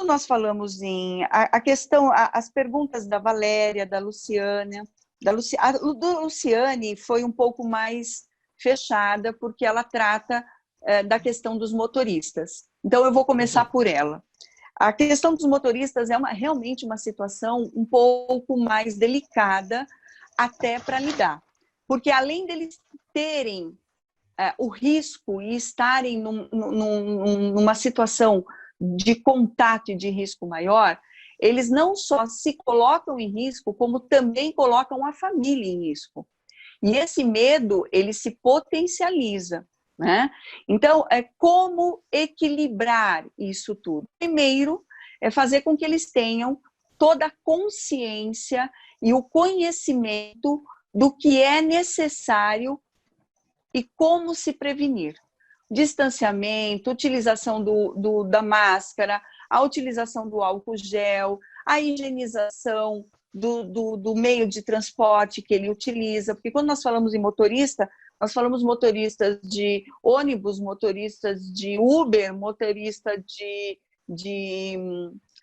nós falamos em a questão, as perguntas da Valéria, da Luciana, a do Luciane foi um pouco mais fechada, porque ela trata da questão dos motoristas. Então, eu vou começar por ela. A questão dos motoristas é realmente uma situação um pouco mais delicada até para lidar. Porque além deles terem o risco e estarem numa situação de contato e de risco maior, eles não só se colocam em risco, como também colocam a família em risco. E esse medo, ele se potencializa, né? Então, como equilibrar isso tudo? Primeiro, é fazer com que eles tenham toda a consciência e o conhecimento do que é necessário e como se prevenir. Distanciamento, utilização da máscara, a utilização do álcool gel, a higienização do meio de transporte que ele utiliza, porque quando nós falamos em motorista, nós falamos motoristas de ônibus, motoristas de Uber, motorista de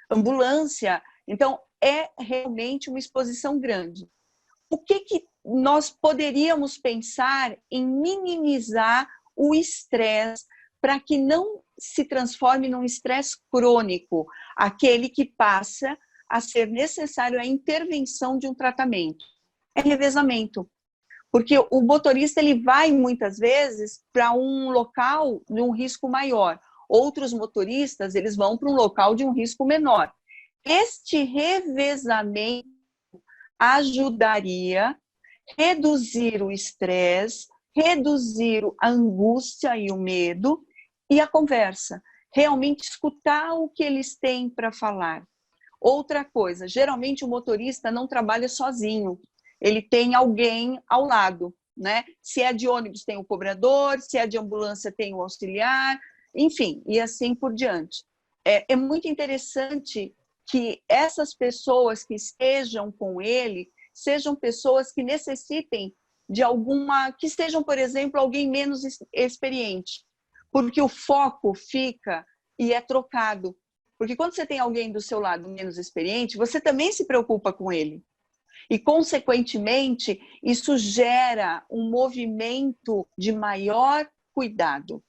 ambulância, então é realmente uma exposição grande. O que nós poderíamos pensar em minimizar o estresse para que não se transforme num estresse crônico, aquele que passa a ser necessário a intervenção de um tratamento? É revezamento. Porque o motorista ele vai muitas vezes para um local de um risco maior. Outros motoristas eles vão para um local de um risco menor. Este revezamento ajudaria a reduzir o estresse, reduzir a angústia e o medo e a conversa. Realmente escutar o que eles têm para falar. Outra coisa, geralmente o motorista não trabalha sozinho, ele tem alguém ao lado, né? Se é de ônibus tem o cobrador, se é de ambulância tem o auxiliar, enfim, e assim por diante. É muito interessante que essas pessoas que estejam com ele sejam pessoas que necessitem de que sejam, por exemplo, alguém menos experiente, porque o foco fica e é trocado. Porque quando você tem alguém do seu lado menos experiente, você também se preocupa com ele. E, consequentemente, isso gera um movimento de maior cuidado.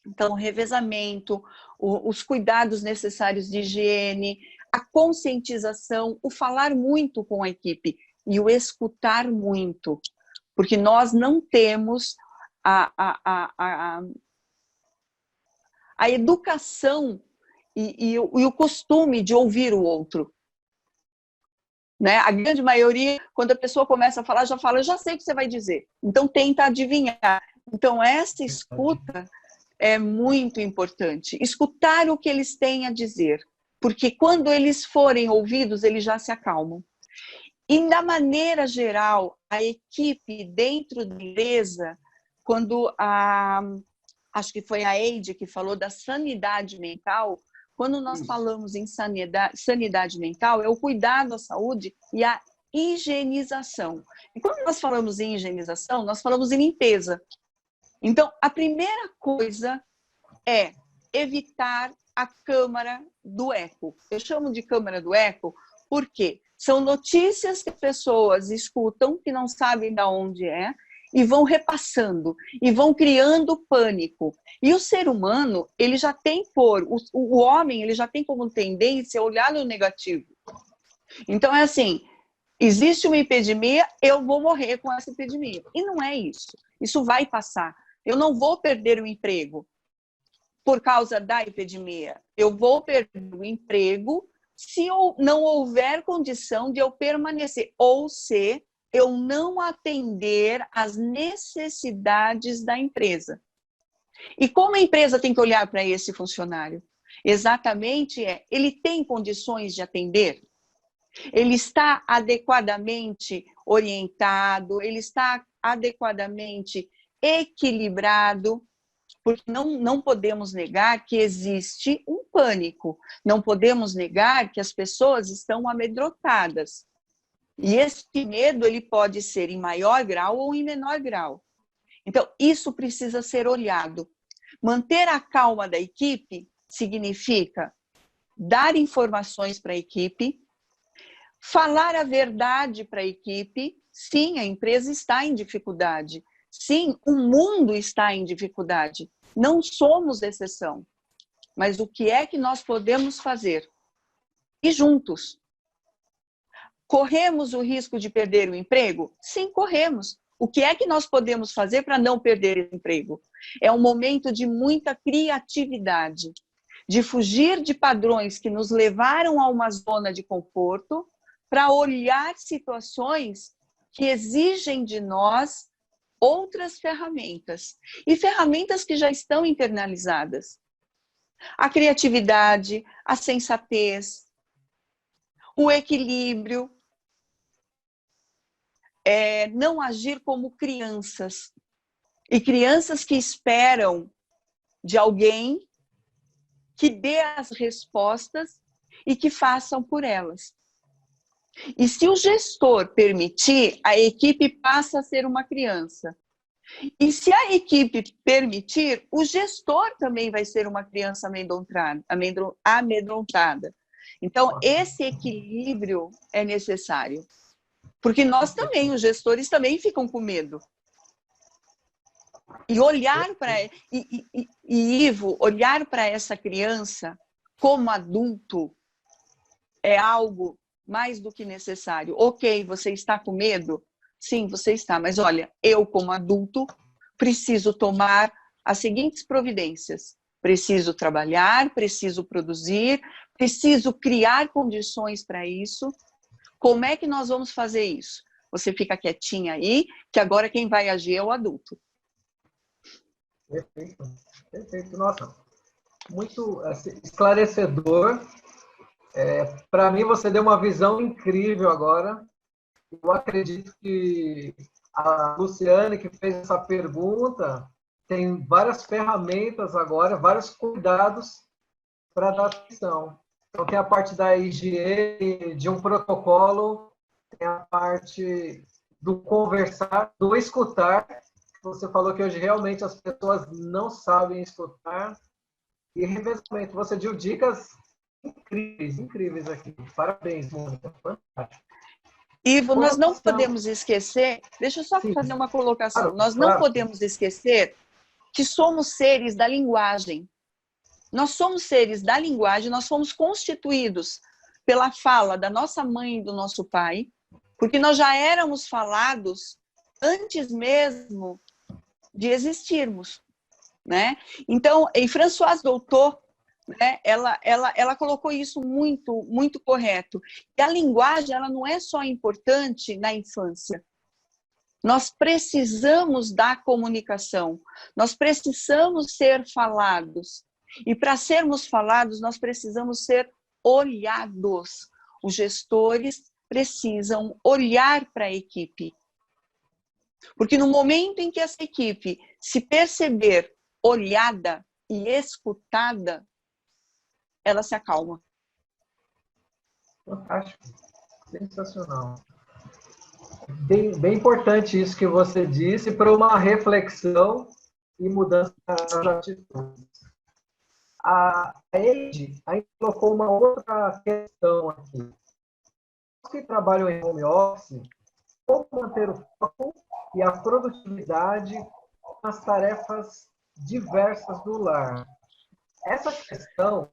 Então, o revezamento, os cuidados necessários de higiene, a conscientização, o falar muito com a equipe e o escutar muito. Porque nós não temos a educação e o costume de ouvir o outro. Né? A grande maioria, quando a pessoa começa a falar, já fala, eu já sei o que você vai dizer. Então, tenta adivinhar. Então, essa escuta é muito importante. Escutar o que eles têm a dizer. Porque quando eles forem ouvidos, eles já se acalmam. E, da maneira geral, a equipe dentro da empresa, quando acho que foi a Eide que falou da sanidade mental, quando nós falamos em sanidade mental, é o cuidado à saúde e a higienização. E quando nós falamos em higienização, nós falamos em limpeza. Então, a primeira coisa é evitar a câmara do eco. Eu chamo de câmara do eco porque são notícias que as pessoas escutam, que não sabem de onde é, e vão repassando, e vão criando pânico. E o ser humano, ele já tem o homem, ele já tem como tendência a olhar no negativo. Então, é assim, existe uma epidemia, eu vou morrer com essa epidemia. E não é isso. Isso vai passar. Eu não vou perder o emprego por causa da epidemia. Eu vou perder o emprego se não houver condição de eu permanecer, ou se eu não atender às necessidades da empresa. E como a empresa tem que olhar para esse funcionário? Exatamente ele tem condições de atender? Ele está adequadamente orientado? Ele está adequadamente equilibrado? Porque não podemos negar que existe um pânico. Não podemos negar que as pessoas estão amedrontadas. E esse medo ele pode ser em maior grau ou em menor grau. Então, isso precisa ser olhado. Manter a calma da equipe significa dar informações para a equipe, falar a verdade para a equipe. Sim, a empresa está em dificuldade. Sim, o mundo está em dificuldade. Não somos exceção. Mas o que é que nós podemos fazer? E juntos. Corremos o risco de perder o emprego? Sim, corremos. O que é que nós podemos fazer para não perder o emprego? É um momento de muita criatividade, de fugir de padrões que nos levaram a uma zona de conforto, para olhar situações que exigem de nós outras ferramentas, e ferramentas que já estão internalizadas. A criatividade, a sensatez, o equilíbrio, não agir como crianças. E crianças que esperam de alguém que dê as respostas e que façam por elas. E se o gestor permitir, a equipe passa a ser uma criança. E se a equipe permitir, o gestor também vai ser uma criança amedrontada. Então, esse equilíbrio é necessário. Porque nós também, os gestores também ficam com medo. E olhar para... Ivo, olhar para essa criança como adulto é algo mais do que necessário. Ok, você está com medo? Sim, você está. Mas olha, eu como adulto preciso tomar as seguintes providências. Preciso trabalhar, preciso produzir, preciso criar condições para isso. Como é que nós vamos fazer isso? Você fica quietinha aí, que agora quem vai agir é o adulto. Perfeito, perfeito. Nossa, muito esclarecedor. Para mim, você deu uma visão incrível agora. Eu acredito que a Luciane, que fez essa pergunta, tem várias ferramentas agora, vários cuidados para dar atenção. Então, tem a parte da higiene, de um protocolo, tem a parte do conversar, do escutar. Você falou que hoje realmente as pessoas não sabem escutar. E revezamento, você deu dicas incríveis, incríveis aqui. Parabéns, Mônica. Fantástico. Ivo, nós não podemos esquecer, deixa eu só fazer uma colocação, claro, nós não podemos esquecer que somos seres da linguagem. Nós somos seres da linguagem, nós fomos constituídos pela fala da nossa mãe e do nosso pai, porque nós já éramos falados antes mesmo de existirmos, né? Então, em Françoise Doutor, né, ela colocou isso muito correto. E a linguagem, ela não é só importante na infância. Nós precisamos da comunicação, nós precisamos ser falados. E para sermos falados, nós precisamos ser olhados. Os gestores precisam olhar para a equipe. Porque no momento em que essa equipe se perceber olhada e escutada, ela se acalma. Fantástico. Sensacional. Bem importante isso que você disse para uma reflexão e mudança das atitudes. A Eide aí colocou uma outra questão aqui. Os que trabalham em home office, como manter o foco e a produtividade nas tarefas diversas do lar? Essa questão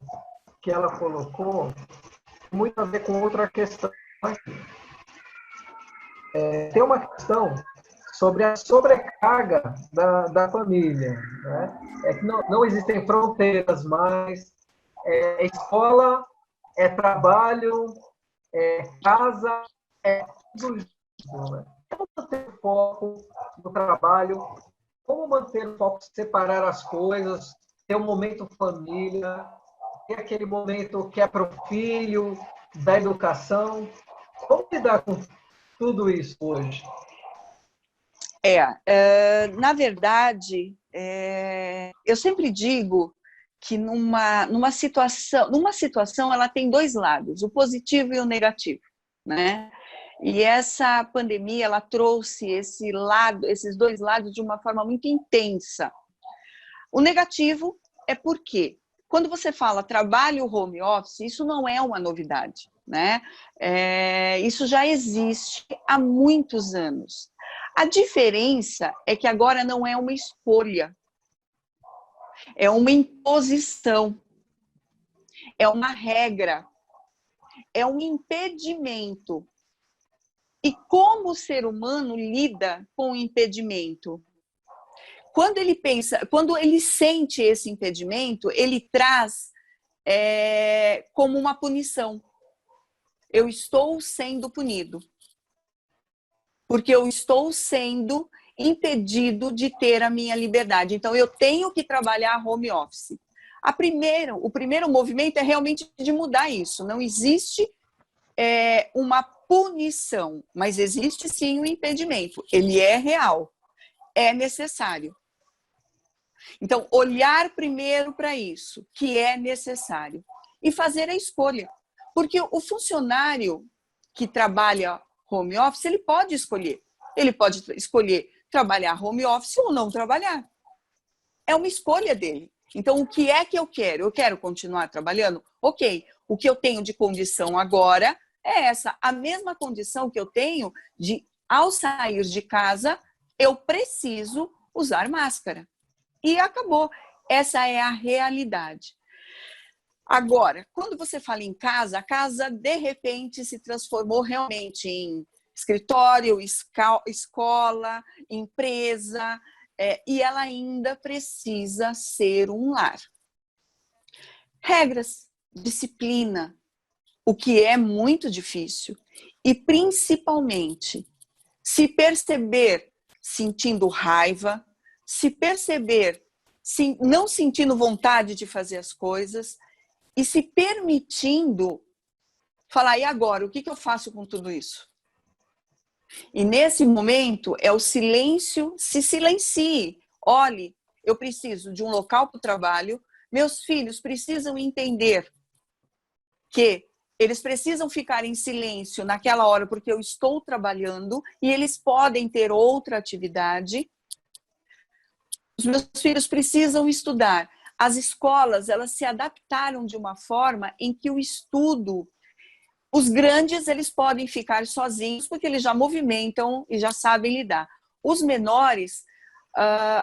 que ela colocou tem muito a ver com outra questão aqui. Tem uma questão sobre a sobrecarga da família. Né? É que não existem fronteiras mais. Escola, trabalho, casa, tudo isso. Né? Como manter o foco no trabalho? Como manter o foco, separar as coisas, ter um momento família, ter aquele momento que é para o filho, da educação? Como lidar com tudo isso hoje? Na verdade, eu sempre digo que numa situação ela tem dois lados, o positivo e o negativo, né? E essa pandemia ela trouxe esses dois lados de uma forma muito intensa. O negativo é por quê? quando você fala trabalho home office, isso não é uma novidade, né? Isso já existe há muitos anos. A diferença é que agora não é uma escolha, é uma imposição, é uma regra, é um impedimento. E como o ser humano lida com o impedimento? Quando ele pensa, quando ele sente esse impedimento, ele traz como uma punição. Eu estou sendo punido, porque eu estou sendo impedido de ter a minha liberdade. Então, eu tenho que trabalhar home office. O primeiro movimento é realmente de mudar isso. Não existe uma punição, mas existe sim um impedimento. Ele é real, é necessário. Então, olhar primeiro para isso, que é necessário, e fazer a escolha. Porque o funcionário que trabalha home office, ele pode escolher. Ele pode escolher trabalhar home office ou não trabalhar. É uma escolha dele. Então, o que é que eu quero? Eu quero continuar trabalhando? Ok. O que eu tenho de condição agora é essa. A mesma condição que eu tenho de, ao sair de casa, eu preciso usar máscara. E acabou. Essa é a realidade. Agora, quando você fala em casa, a casa, de repente, se transformou realmente em escritório, escola, empresa, e ela ainda precisa ser um lar. Regras, disciplina, o que é muito difícil. E, principalmente, se perceber sentindo raiva, se perceber não sentindo vontade de fazer as coisas e se permitindo falar, e agora, o que eu faço com tudo isso? E nesse momento é o silêncio, se silencie. Olhe, eu preciso de um local para o trabalho, meus filhos precisam entender que eles precisam ficar em silêncio naquela hora porque eu estou trabalhando e eles podem ter outra atividade. Os meus filhos precisam estudar. As escolas, elas se adaptaram de uma forma em que o estudo, os grandes, eles podem ficar sozinhos porque eles já movimentam e já sabem lidar. Os menores,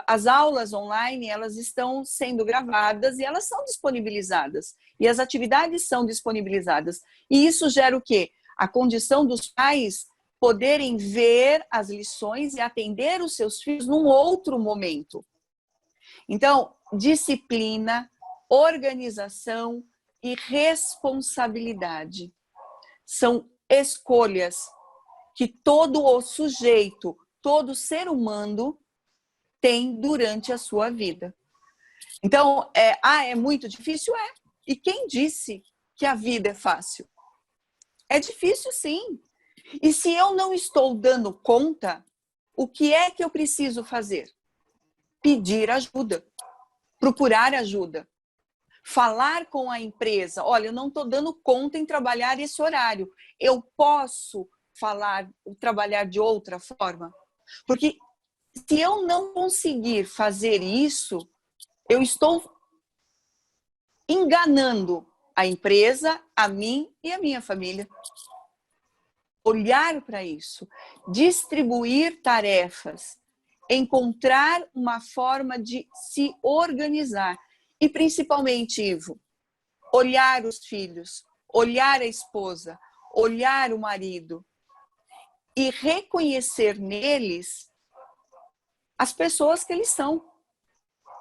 as aulas online, elas estão sendo gravadas e elas são disponibilizadas. E as atividades são disponibilizadas. E isso gera o quê? A condição dos pais poderem ver as lições e atender os seus filhos num outro momento. Então, disciplina, organização e responsabilidade são escolhas que todo o sujeito, todo ser humano tem durante a sua vida. Então, é muito difícil? É. E quem disse que a vida é fácil? É difícil, sim. E se eu não estou dando conta, o que é que eu preciso fazer? Pedir ajuda, procurar ajuda, falar com a empresa, olha, eu não estou dando conta em trabalhar esse horário, eu posso trabalhar de outra forma? Porque se eu não conseguir fazer isso, eu estou enganando a empresa, a mim e a minha família. Olhar para isso, distribuir tarefas, encontrar uma forma de se organizar. E principalmente, Ivo, olhar os filhos, olhar a esposa, olhar o marido e reconhecer neles as pessoas que eles são.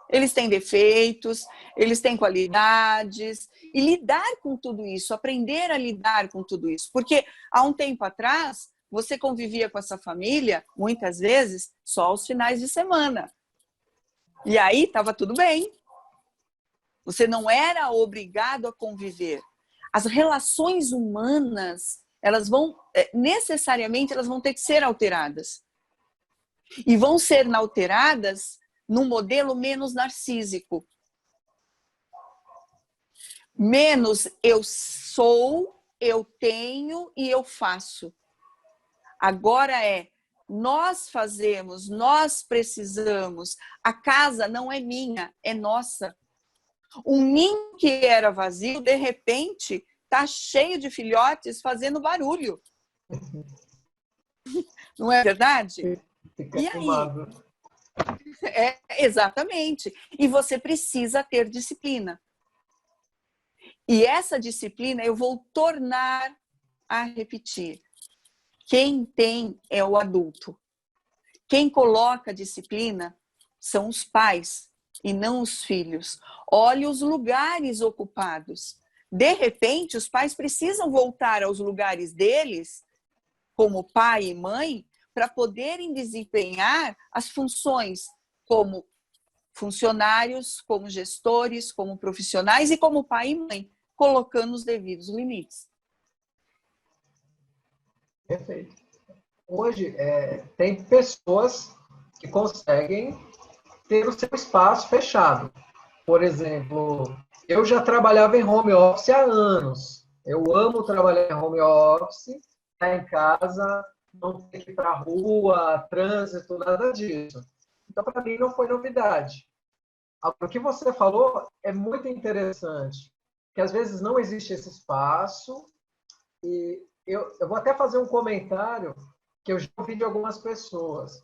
Eles têm defeitos, eles têm qualidades, e lidar com tudo isso, aprender a lidar com tudo isso. Porque há um tempo atrás, você convivia com essa família, muitas vezes, só aos finais de semana. E aí estava tudo bem. Você não era obrigado a conviver. As relações humanas, elas vão, necessariamente, elas vão ter que ser alteradas. E vão ser alteradas num modelo menos narcísico. Menos eu sou, eu tenho e eu faço. Agora nós fazemos, nós precisamos. A casa não é minha, é nossa. Um ninho que era vazio, de repente, está cheio de filhotes fazendo barulho. Não é verdade? Fica E aí? animado. Exatamente. E você precisa ter disciplina. E essa disciplina eu vou tornar a repetir. Quem tem é o adulto. Quem coloca disciplina são os pais e não os filhos. Olhe os lugares ocupados. De repente, os pais precisam voltar aos lugares deles, como pai e mãe, para poderem desempenhar as funções como funcionários, como gestores, como profissionais e como pai e mãe, colocando os devidos limites. Perfeito. Hoje, tem pessoas que conseguem ter o seu espaço fechado. Por exemplo, eu já trabalhava em home office há anos. Eu amo trabalhar em home office, estar em casa, não ter que ir para a rua, trânsito, nada disso. Então, para mim, não foi novidade. O que você falou é muito interessante, que às vezes não existe esse espaço, e eu vou até fazer um comentário que eu já ouvi de algumas pessoas.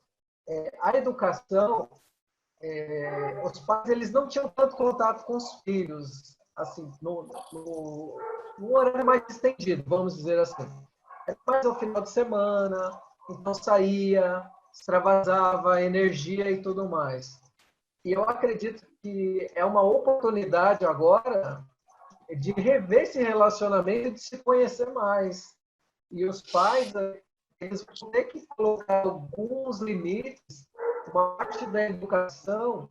A educação, os pais eles não tinham tanto contato com os filhos, assim, no horário mais estendido, vamos dizer assim. Era mais ao final de semana, então saía, extravasava energia e tudo mais. E eu acredito que é uma oportunidade agora de rever esse relacionamento e de se conhecer mais. E os pais, eles vão ter que colocar alguns limites, uma parte da educação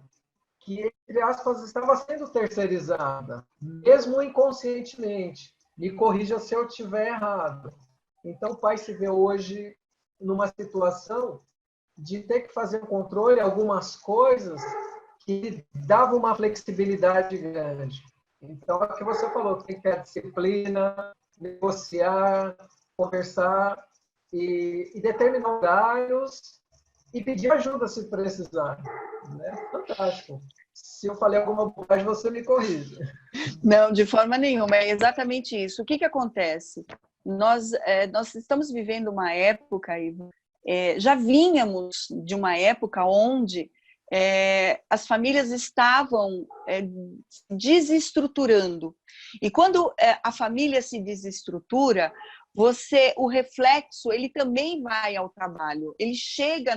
que, entre aspas, estava sendo terceirizada, mesmo inconscientemente. Me corrija se eu estiver errado. Então, o pai se vê hoje numa situação de ter que fazer um controle, algumas coisas que davam uma flexibilidade grande. Então, é o que você falou, tem que ter a disciplina, negociar, conversar e determinar horários e pedir ajuda se precisar. Né? Fantástico. Se eu falei alguma bobagem, você me corrige. Não, de forma nenhuma, é exatamente isso. O que acontece? Nós estamos vivendo uma época, Ivo, já vínhamos de uma época onde as famílias estavam desestruturando. E quando a família se desestrutura, o reflexo, ele também vai ao trabalho, ele chega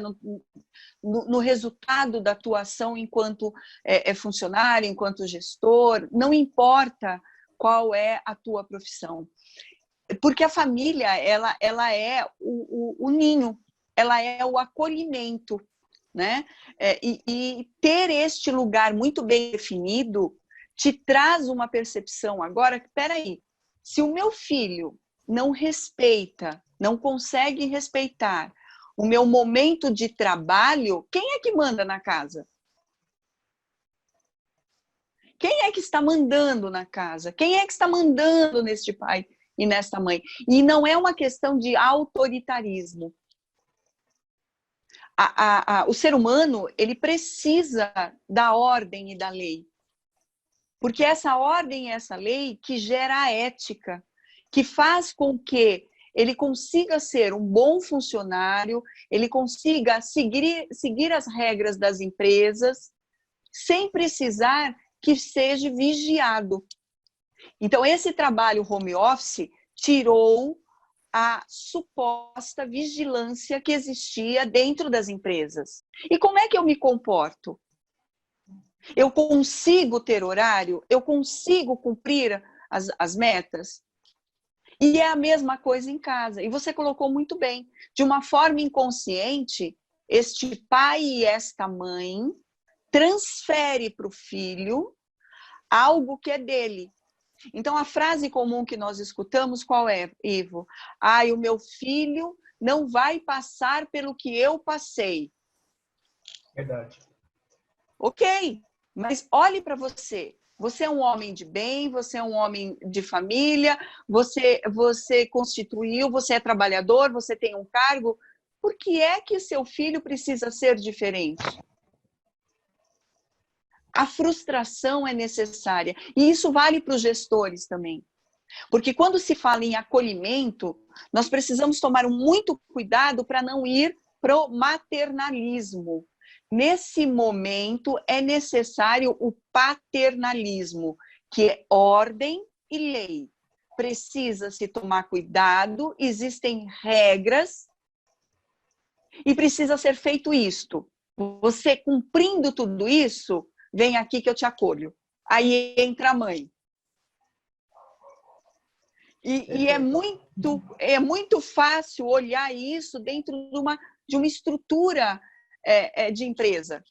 no resultado da tua ação enquanto funcionário, enquanto gestor, não importa qual é a tua profissão. Porque a família, ela é o ninho, ela é o acolhimento, né? E ter este lugar muito bem definido te traz uma percepção agora que, peraí, se o meu filho não respeita, não consegue respeitar o meu momento de trabalho, quem é que manda na casa? Quem é que está mandando na casa? Quem é que está mandando neste pai e nesta mãe? E não é uma questão de autoritarismo. O ser humano, ele precisa da ordem e da lei. Porque essa ordem e essa lei que gera a ética, que faz com que ele consiga ser um bom funcionário, ele consiga seguir as regras das empresas, sem precisar que seja vigiado. Então, esse trabalho home office tirou a suposta vigilância que existia dentro das empresas. E como é que eu me comporto? Eu consigo ter horário? Eu consigo cumprir as metas? E é a mesma coisa em casa. E você colocou muito bem. De uma forma inconsciente, este pai e esta mãe transfere para o filho algo que é dele. Então, a frase comum que nós escutamos, qual é, Ivo? O meu filho não vai passar pelo que eu passei. Verdade. Ok, mas olhe para você. Você é um homem de bem, você é um homem de família, você constituiu, você é trabalhador, você tem um cargo. Por que é que seu filho precisa ser diferente? A frustração é necessária. E isso vale para os gestores também. Porque quando se fala em acolhimento, nós precisamos tomar muito cuidado para não ir para o maternalismo. Nesse momento, é necessário o paternalismo, que é ordem e lei. Precisa se tomar cuidado, existem regras e precisa ser feito isto. Você cumprindo tudo isso, vem aqui que eu te acolho. Aí entra a mãe. E é muito fácil olhar isso dentro de uma estrutura de empresa.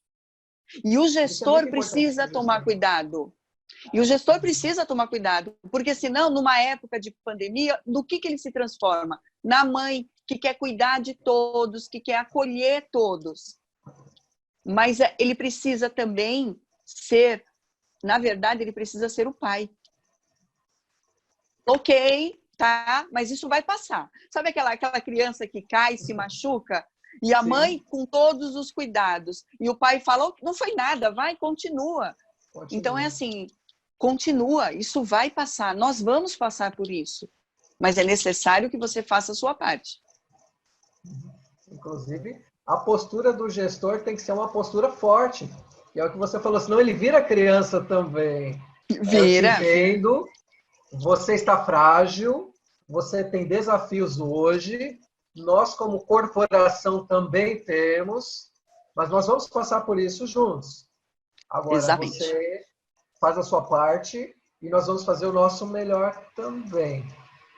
E o gestor precisa tomar cuidado. E o gestor precisa tomar cuidado, porque senão, numa época de pandemia, do que ele se transforma? Na mãe, que quer cuidar de todos, que quer acolher todos. Mas ele precisa também ser, na verdade, ele precisa ser o pai. Ok, tá, mas isso vai passar. Sabe aquela criança que cai e se machuca? E a mãe com todos os cuidados. E o pai fala, não foi nada, vai, continua. Então é assim, continua, isso vai passar. Nós vamos passar por isso. Mas é necessário que você faça a sua parte. Inclusive, a postura do gestor tem que ser uma postura forte. E é o que você falou, senão ele vira criança também. Vira. Eu te entendo. Você está frágil, você tem desafios hoje, nós como corporação também temos, mas nós vamos passar por isso juntos. Agora, Exatamente. você faz a sua parte e nós vamos fazer o nosso melhor também.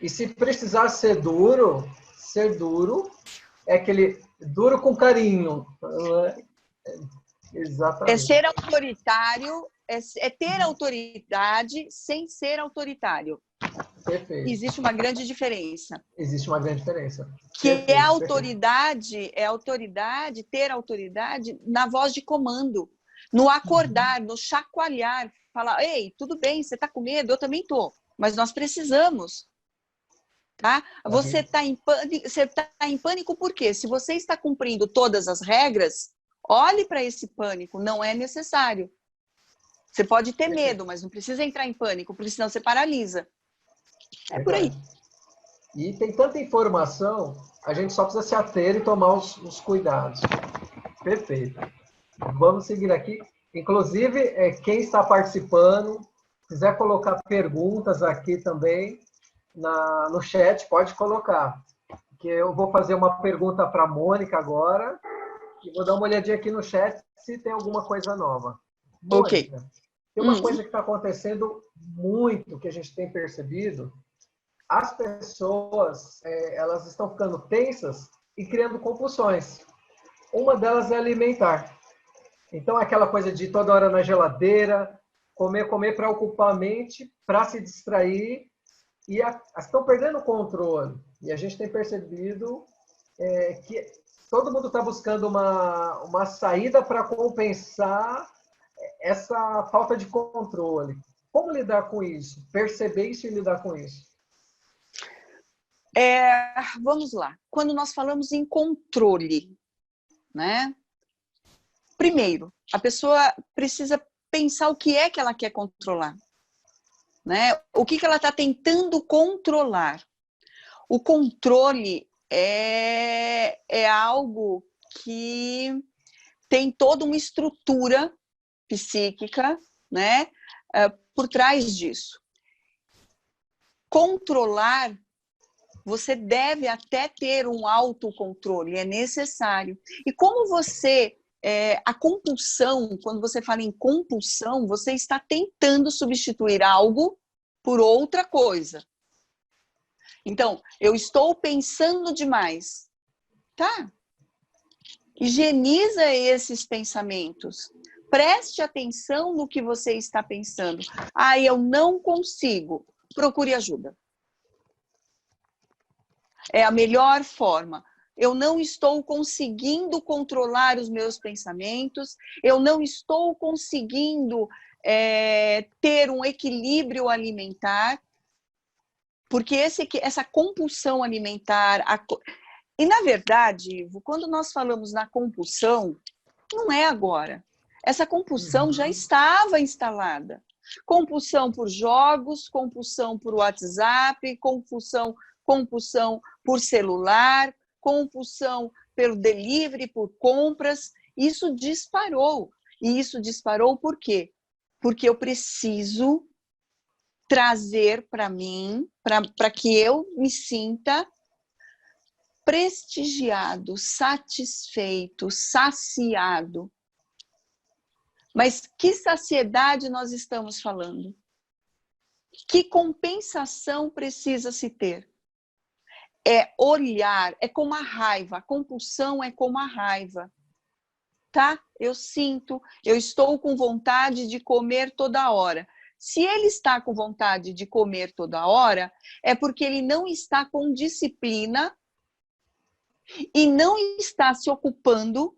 E se precisar ser duro é aquele duro com carinho. Exatamente. É ser autoritário, é ter autoridade sem ser autoritário. Perfeito. Existe uma grande diferença. Existe uma grande diferença. Que perfeito, é autoridade, ter autoridade na voz de comando, no acordar, no chacoalhar, falar, ei, tudo bem, você está com medo? Eu também estou, mas nós precisamos. Tá? Você está em pânico por quê? Se você está cumprindo todas as regras, olhe para esse pânico, não é necessário. Você pode ter medo, mas não precisa entrar em pânico, porque senão você paralisa. É por aí. E tem tanta informação, a gente só precisa se ater e tomar os cuidados. Perfeito. Vamos seguir aqui. Inclusive, quem está participando, quiser colocar perguntas aqui também no chat, pode colocar. Que eu vou fazer uma pergunta para a Mônica agora e vou dar uma olhadinha aqui no chat se tem alguma coisa nova. Mônica, Ok. Tem uma coisa que está acontecendo muito, que a gente tem percebido. As pessoas, elas estão ficando tensas e criando compulsões. Uma delas é alimentar. Então, aquela coisa de toda hora na geladeira, comer para ocupar a mente, para se distrair, e estão perdendo o controle. E a gente tem percebido que todo mundo está buscando uma saída para compensar essa falta de controle. Como lidar com isso? Perceber isso e lidar com isso? Vamos lá. Quando nós falamos em controle, né? Primeiro, a pessoa precisa pensar o que é que ela quer controlar, né? O que ela está tentando controlar. O controle é algo que tem toda uma estrutura psíquica, né? Por trás disso. Controlar, você deve até ter um autocontrole, é necessário. E como você, a compulsão, quando você fala em compulsão, você está tentando substituir algo por outra coisa. Então, eu estou pensando demais. Tá. Higieniza esses pensamentos. Preste atenção no que você está pensando. Eu não consigo. Procure ajuda. É a melhor forma. Eu não estou conseguindo controlar os meus pensamentos, eu não estou conseguindo ter um equilíbrio alimentar, porque essa compulsão alimentar... E, na verdade, Ivo, quando nós falamos na compulsão, não é agora. Essa compulsão já estava instalada. Compulsão por jogos, compulsão por WhatsApp, compulsão por celular, compulsão pelo delivery, por compras. Isso disparou. E isso disparou por quê? Porque eu preciso trazer para mim, para que eu me sinta prestigiado, satisfeito, saciado. Mas que saciedade nós estamos falando? Que compensação precisa se ter? É olhar, é como a raiva, a compulsão é como a raiva. Tá? Eu sinto, eu estou com vontade de comer toda hora. Se ele está com vontade de comer toda hora, é porque ele não está com disciplina e não está se ocupando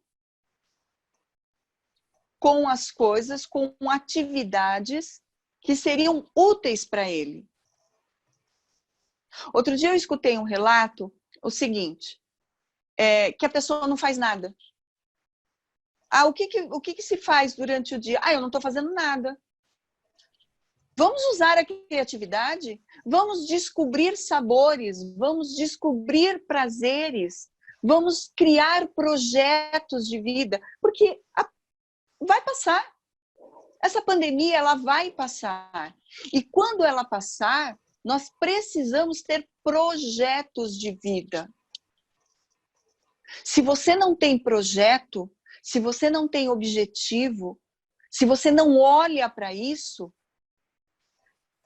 com as coisas, com atividades que seriam úteis para ele. Outro dia eu escutei um relato, o seguinte, que a pessoa não faz nada. O que se faz durante o dia? Eu não estou fazendo nada. Vamos usar a criatividade? Vamos descobrir sabores, vamos descobrir prazeres, vamos criar projetos de vida, porque vai passar. Essa pandemia, ela vai passar. E quando ela passar, nós precisamos ter projetos de vida. Se você não tem projeto, se você não tem objetivo, se você não olha para isso,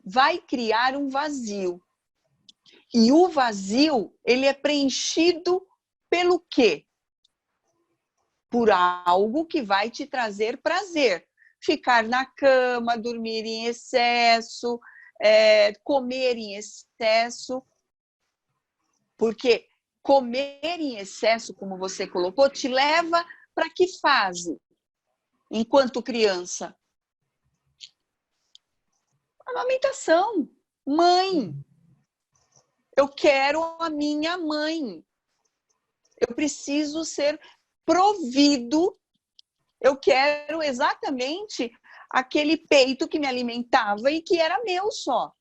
vai criar um vazio. E o vazio, ele é preenchido pelo quê? Por algo que vai te trazer prazer. Ficar na cama, dormir em excesso, comer em excesso. Porque comer em excesso, como você colocou, te leva para que fase? Enquanto criança? Amamentação. Mãe. Eu quero a minha mãe. Eu preciso ser provido. Eu quero exatamente aquele peito que me alimentava e que era meu só.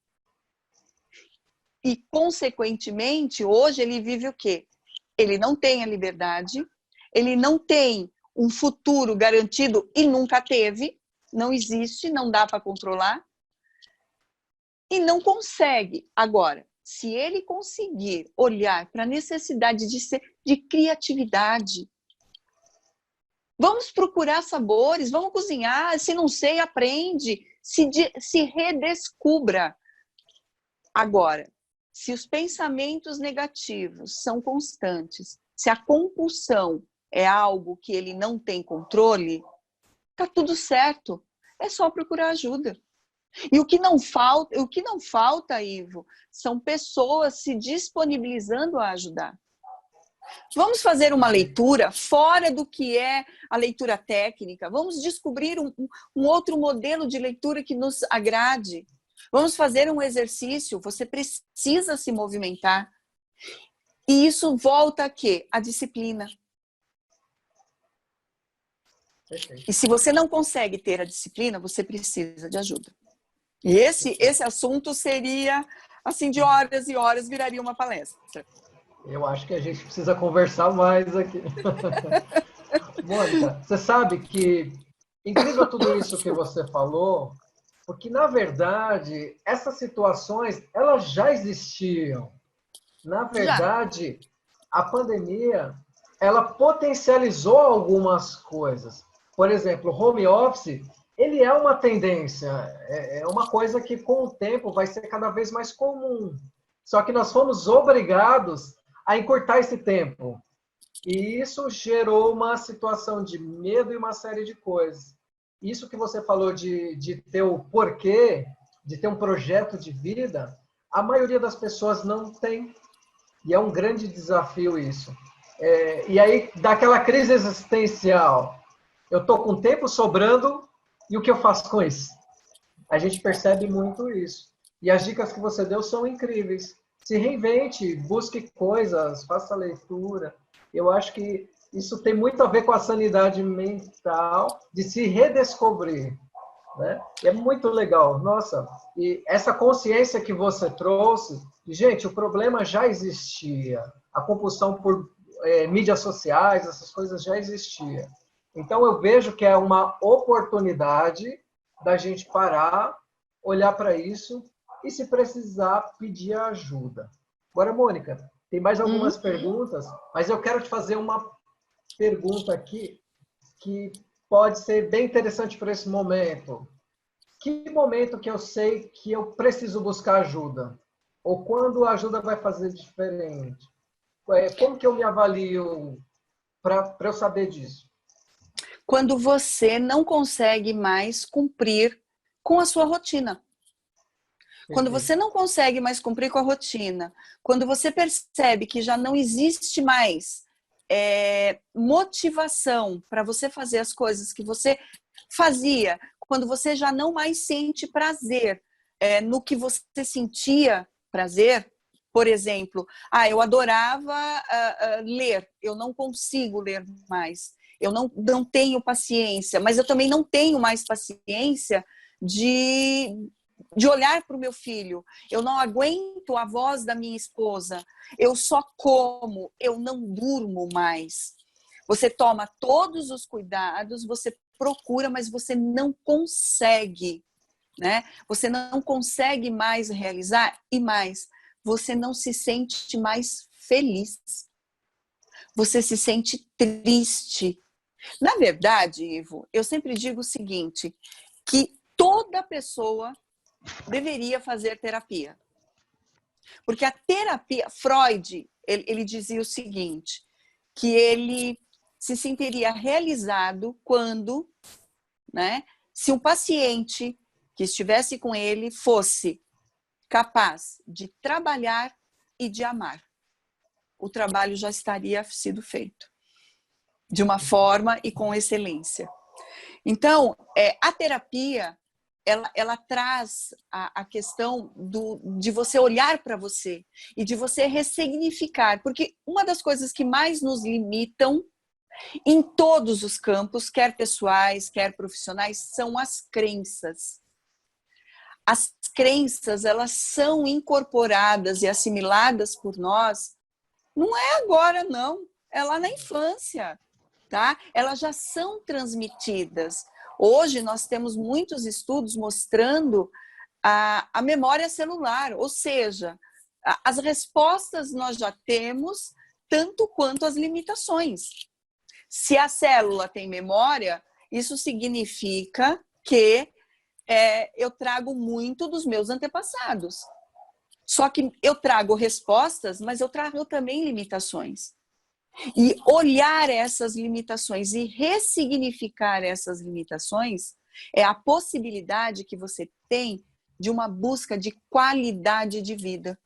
E, consequentemente, hoje ele vive o quê? Ele não tem a liberdade, ele não tem um futuro garantido e nunca teve, não existe, não dá para controlar, e não consegue. Agora, se ele conseguir olhar para a necessidade de criatividade, vamos procurar sabores, vamos cozinhar, se não sei, aprende, se redescubra. Agora, se os pensamentos negativos são constantes, se a compulsão é algo que ele não tem controle, tá tudo certo. É só procurar ajuda. E o que não falta, Ivo, são pessoas se disponibilizando a ajudar. Vamos fazer uma leitura fora do que é a leitura técnica. Vamos descobrir um outro modelo de leitura que nos agrade. Vamos fazer um exercício. Você precisa se movimentar. E isso volta a quê? A disciplina. E se você não consegue ter a disciplina, você precisa de ajuda. E esse assunto seria, assim, de horas e horas, viraria uma palestra. Eu acho que a gente precisa conversar mais aqui. Mônica, você sabe que, incrível tudo isso que você falou, porque, na verdade, essas situações, elas já existiam. Na verdade, a pandemia, ela potencializou algumas coisas. Por exemplo, o home office, ele é uma tendência, é uma coisa que, com o tempo, vai ser cada vez mais comum. Só que nós fomos obrigados a encurtar esse tempo. E isso gerou uma situação de medo e uma série de coisas. Isso que você falou de ter o porquê, de ter um projeto de vida, a maioria das pessoas não tem. E é um grande desafio isso. E aí, daquela crise existencial, eu estou com tempo sobrando e o que eu faço com isso? A gente percebe muito isso. E as dicas que você deu são incríveis. Se reinvente, busque coisas, faça leitura. Eu acho que isso tem muito a ver com a sanidade mental, de se redescobrir, né? É muito legal, nossa. E essa consciência que você trouxe, gente, o problema já existia. A compulsão por mídias sociais, essas coisas já existia. Então eu vejo que é uma oportunidade da gente parar, olhar para isso e, se precisar, pedir ajuda. Agora, Mônica, tem mais algumas perguntas, mas eu quero te fazer uma pergunta aqui que pode ser bem interessante para esse momento. Que momento que eu sei que eu preciso buscar ajuda? Ou quando a ajuda vai fazer diferente? Como que eu me avalio para eu saber disso? Quando você não consegue mais cumprir com a sua rotina. Quando você não consegue mais cumprir com a rotina, quando você percebe que já não existe mais motivação para você fazer as coisas que você fazia, quando você já não mais sente prazer no que você sentia prazer, por exemplo, eu adorava ler, eu não consigo ler mais, eu não tenho paciência, mas eu também não tenho mais paciência de olhar para o meu filho, eu não aguento a voz da minha esposa, eu só como, eu não durmo mais. Você toma todos os cuidados, você procura, mas você não consegue, né? Você não consegue mais realizar e mais, você não se sente mais feliz. Você se sente triste. Na verdade, Ivo, eu sempre digo o seguinte, que toda pessoa deveria fazer terapia. Porque a terapia, Freud, ele dizia o seguinte, que ele se sentiria realizado quando, né, se um paciente que estivesse com ele fosse capaz de trabalhar e de amar. O trabalho já estaria sido feito de uma forma e com excelência. Então, a terapia, ela traz a questão de você olhar para você e de você ressignificar, porque uma das coisas que mais nos limitam em todos os campos, quer pessoais, quer profissionais, são as crenças. As crenças, elas são incorporadas e assimiladas por nós, não é agora não, é lá na infância, tá? Elas já são transmitidas. Hoje nós temos muitos estudos mostrando a memória celular, ou seja, as respostas nós já temos, tanto quanto as limitações. Se a célula tem memória, isso significa que eu trago muito dos meus antepassados. Só que eu trago respostas, mas eu trago também limitações. E olhar essas limitações e ressignificar essas limitações é a possibilidade que você tem de uma busca de qualidade de vida,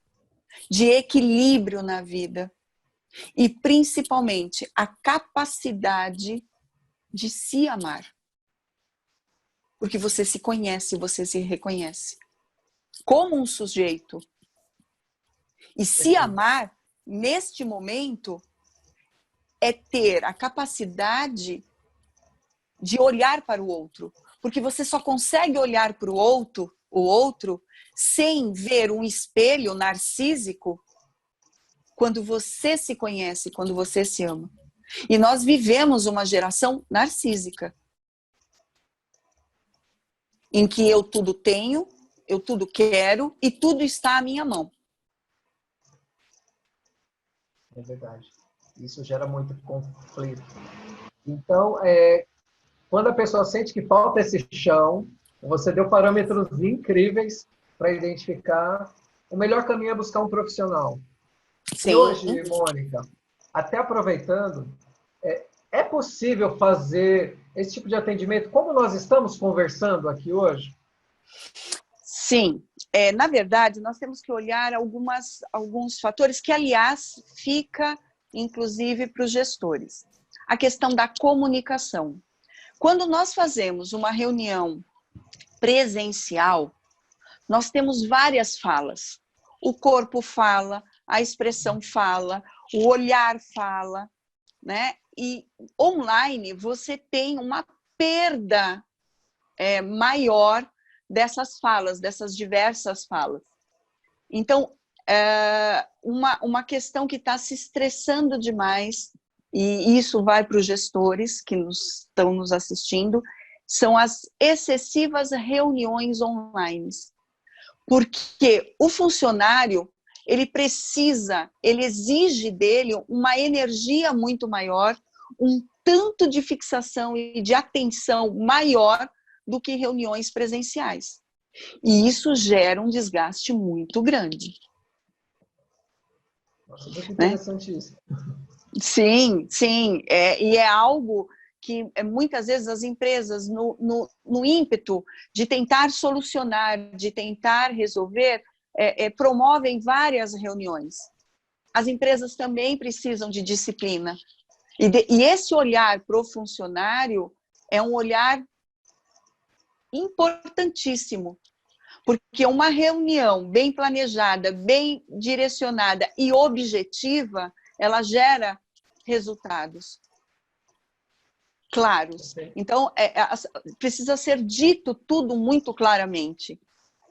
de equilíbrio na vida e, principalmente, a capacidade de se amar. Porque você se conhece, você se reconhece como um sujeito. E se amar, neste momento, é ter a capacidade de olhar para o outro. Porque você só consegue olhar para o outro, sem ver um espelho narcísico, quando você se conhece, quando você se ama. E nós vivemos uma geração narcísica, em que eu tudo tenho, eu tudo quero e tudo está à minha mão. É verdade. Isso gera muito conflito. Então, quando a pessoa sente que falta esse chão, você deu parâmetros incríveis para identificar. O melhor caminho é buscar um profissional. Sim. E hoje, Mônica, até aproveitando, é possível fazer esse tipo de atendimento como nós estamos conversando aqui hoje? Sim. Na verdade, nós temos que olhar alguns fatores que, aliás, fica, inclusive, para os gestores. A questão da comunicação. Quando nós fazemos uma reunião presencial, nós temos várias falas. O corpo fala, a expressão fala, o olhar fala, né? E online você tem uma perda maior dessas falas, dessas diversas falas. Então, uma questão que está se estressando demais, e isso vai para os gestores que estão nos assistindo, são as excessivas reuniões online. Porque o funcionário, ele exige dele uma energia muito maior, um tanto de fixação e de atenção maior do que reuniões presenciais. E isso gera um desgaste muito grande. Nossa, muito interessante, né? Isso. Sim, sim. E é algo que muitas vezes as empresas, no ímpeto de tentar solucionar, de tentar resolver, promovem várias reuniões. As empresas também precisam de disciplina. E esse olhar para o funcionário é um olhar importantíssimo, porque uma reunião bem planejada, bem direcionada e objetiva, ela gera resultados claros. Então, precisa ser dito tudo muito claramente.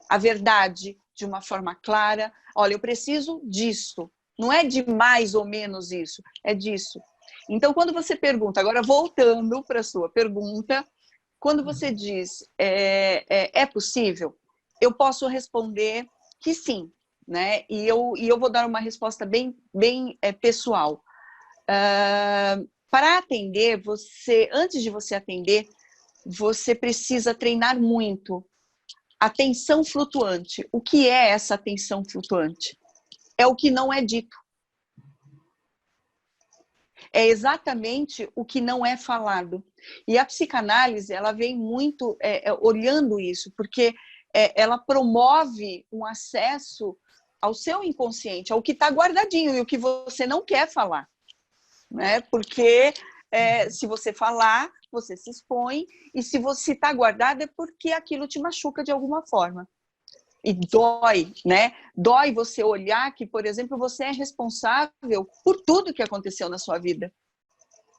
A verdade, de uma forma clara. Olha, eu preciso disso. Não é de mais ou menos isso, é disso. Então, quando você pergunta, agora voltando para a sua pergunta, quando você diz, é possível? Eu posso responder que sim, né? E eu vou dar uma resposta bem pessoal. Para atender, antes de você atender, você precisa treinar muito. Atenção flutuante. O que é essa atenção flutuante? É o que não é dito. É exatamente o que não é falado. E a psicanálise, ela vem muito olhando isso, porque ela promove um acesso ao seu inconsciente, ao que está guardadinho e o que você não quer falar. Né? Porque se você falar, você se expõe, e se você está guardado é porque aquilo te machuca de alguma forma. E dói, né? Dói você olhar que, por exemplo, você é responsável por tudo que aconteceu na sua vida.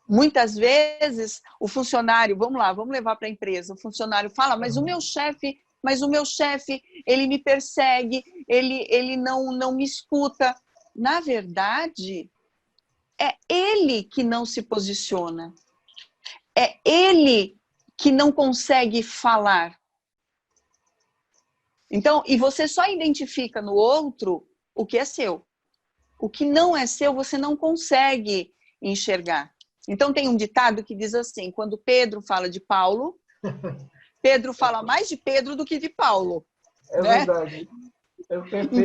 Muitas vezes, o funcionário, vamos levar para a empresa, o funcionário fala, mas o meu chefe, ele me persegue, ele não me escuta. Na verdade, é ele que não se posiciona. É ele que não consegue falar. Então, e você só identifica no outro o que é seu. O que não é seu, você não consegue enxergar. Então, tem um ditado que diz assim, quando Pedro fala de Paulo, Pedro fala mais de Pedro do que de Paulo. É, né? Verdade. É perfeito isso.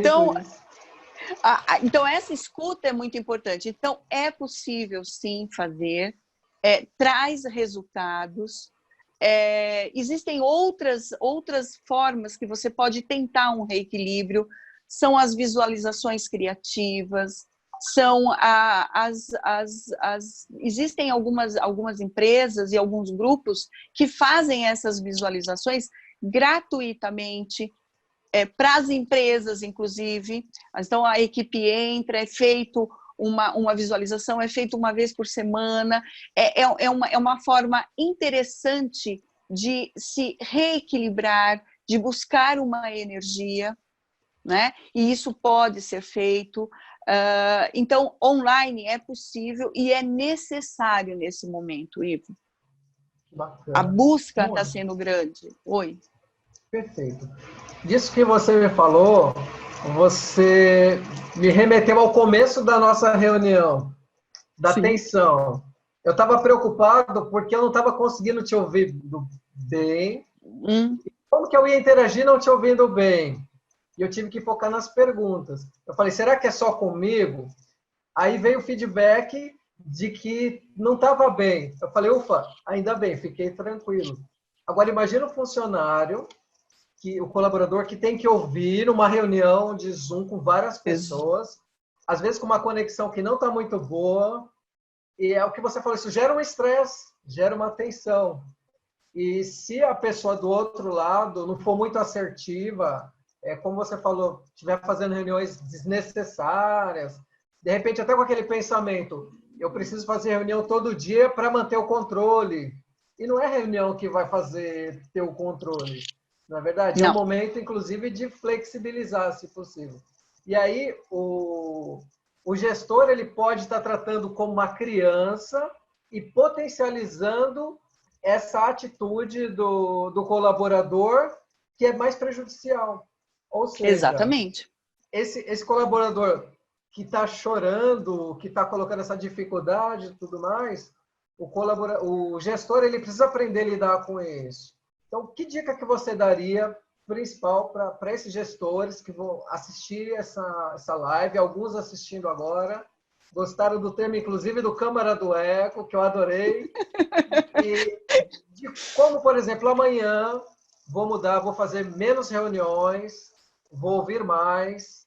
Então, essa escuta é muito importante. Então, é possível, sim, fazer. Traz resultados. Existem outras formas que você pode tentar um reequilíbrio. São as visualizações criativas, existem algumas empresas e alguns grupos que fazem essas visualizações gratuitamente, para as empresas, inclusive. Então, a equipe entra, é feito uma visualização, é feito uma vez por semana. É uma forma interessante de se reequilibrar, de buscar uma energia, né? E isso pode ser feito. Então, online é possível e é necessário nesse momento, Ivo. Bacana. A busca está sendo grande. Oi. Perfeito. Disso que você me falou, você me remeteu ao começo da nossa reunião, da tensão. Eu estava preocupado porque eu não estava conseguindo te ouvir bem. Como que eu ia interagir não te ouvindo bem? E eu tive que focar nas perguntas. Eu falei, será que é só comigo? Aí veio o feedback de que não estava bem. Eu falei, ufa, ainda bem, fiquei tranquilo. Agora, imagina o funcionário, o colaborador que tem que ouvir uma reunião de Zoom com várias pessoas, às vezes com uma conexão que não está muito boa, e é o que você falou, isso gera um estresse, gera uma tensão. E se a pessoa do outro lado não for muito assertiva, como você falou, estiver fazendo reuniões desnecessárias, de repente até com aquele pensamento, eu preciso fazer reunião todo dia para manter o controle. E não é reunião que vai fazer ter o controle. Na verdade, é um Não, momento, inclusive, de flexibilizar, se possível. E aí, o gestor ele pode estar tratando como uma criança e potencializando essa atitude do colaborador que é mais prejudicial. Ou seja, exatamente. esse colaborador que está chorando, que está colocando essa dificuldade e tudo mais, o gestor ele precisa aprender a lidar com isso. Então, que dica que você daria principal para esses gestores que vão assistir essa live, alguns assistindo agora, gostaram do tema, inclusive, do Câmara do Eco, que eu adorei, e de como, por exemplo, amanhã vou mudar, vou fazer menos reuniões, vou ouvir mais,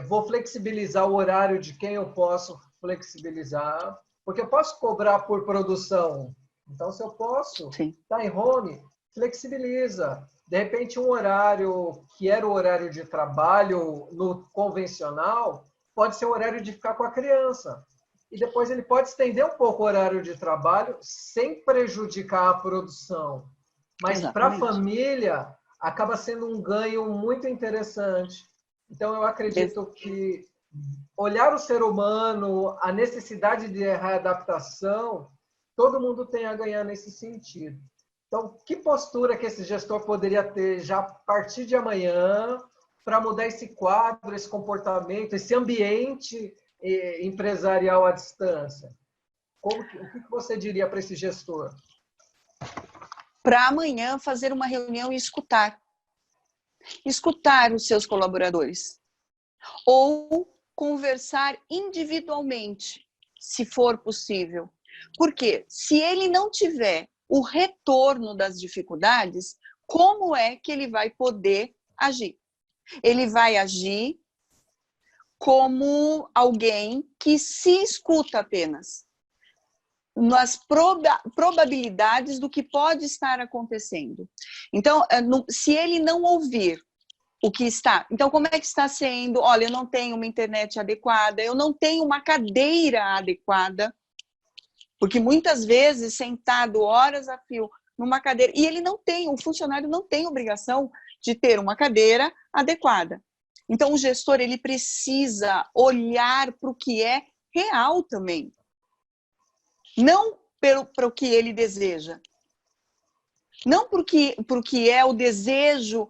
vou flexibilizar o horário de quem eu posso flexibilizar, porque eu posso cobrar por produção. Então, se eu posso Sim. estar em home, flexibiliza. De repente, um horário que era o horário de trabalho no convencional, pode ser o horário de ficar com a criança. E depois ele pode estender um pouco o horário de trabalho sem prejudicar a produção. Mas para a Exatamente. família, acaba sendo um ganho muito interessante. Então, eu acredito que olhar o ser humano, a necessidade de readaptação, todo mundo tem a ganhar nesse sentido. Então, que postura que esse gestor poderia ter já a partir de amanhã para mudar esse quadro, esse comportamento, esse ambiente empresarial à distância? O que você diria para esse gestor? Para amanhã fazer uma reunião e escutar. Escutar os seus colaboradores. Ou conversar individualmente, se for possível. Porque se ele não tiver o retorno das dificuldades, como é que ele vai poder agir? Ele vai agir como alguém que se escuta apenas, nas probabilidades do que pode estar acontecendo. Então, se ele não ouvir o que está, então como é que está sendo? Olha, eu não tenho uma internet adequada, eu não tenho uma cadeira adequada, porque muitas vezes sentado horas a fio numa cadeira, e ele não tem, o funcionário não tem obrigação de ter uma cadeira adequada. Então o gestor ele precisa olhar para o que é real também, não para o que ele deseja, não para o que é o desejo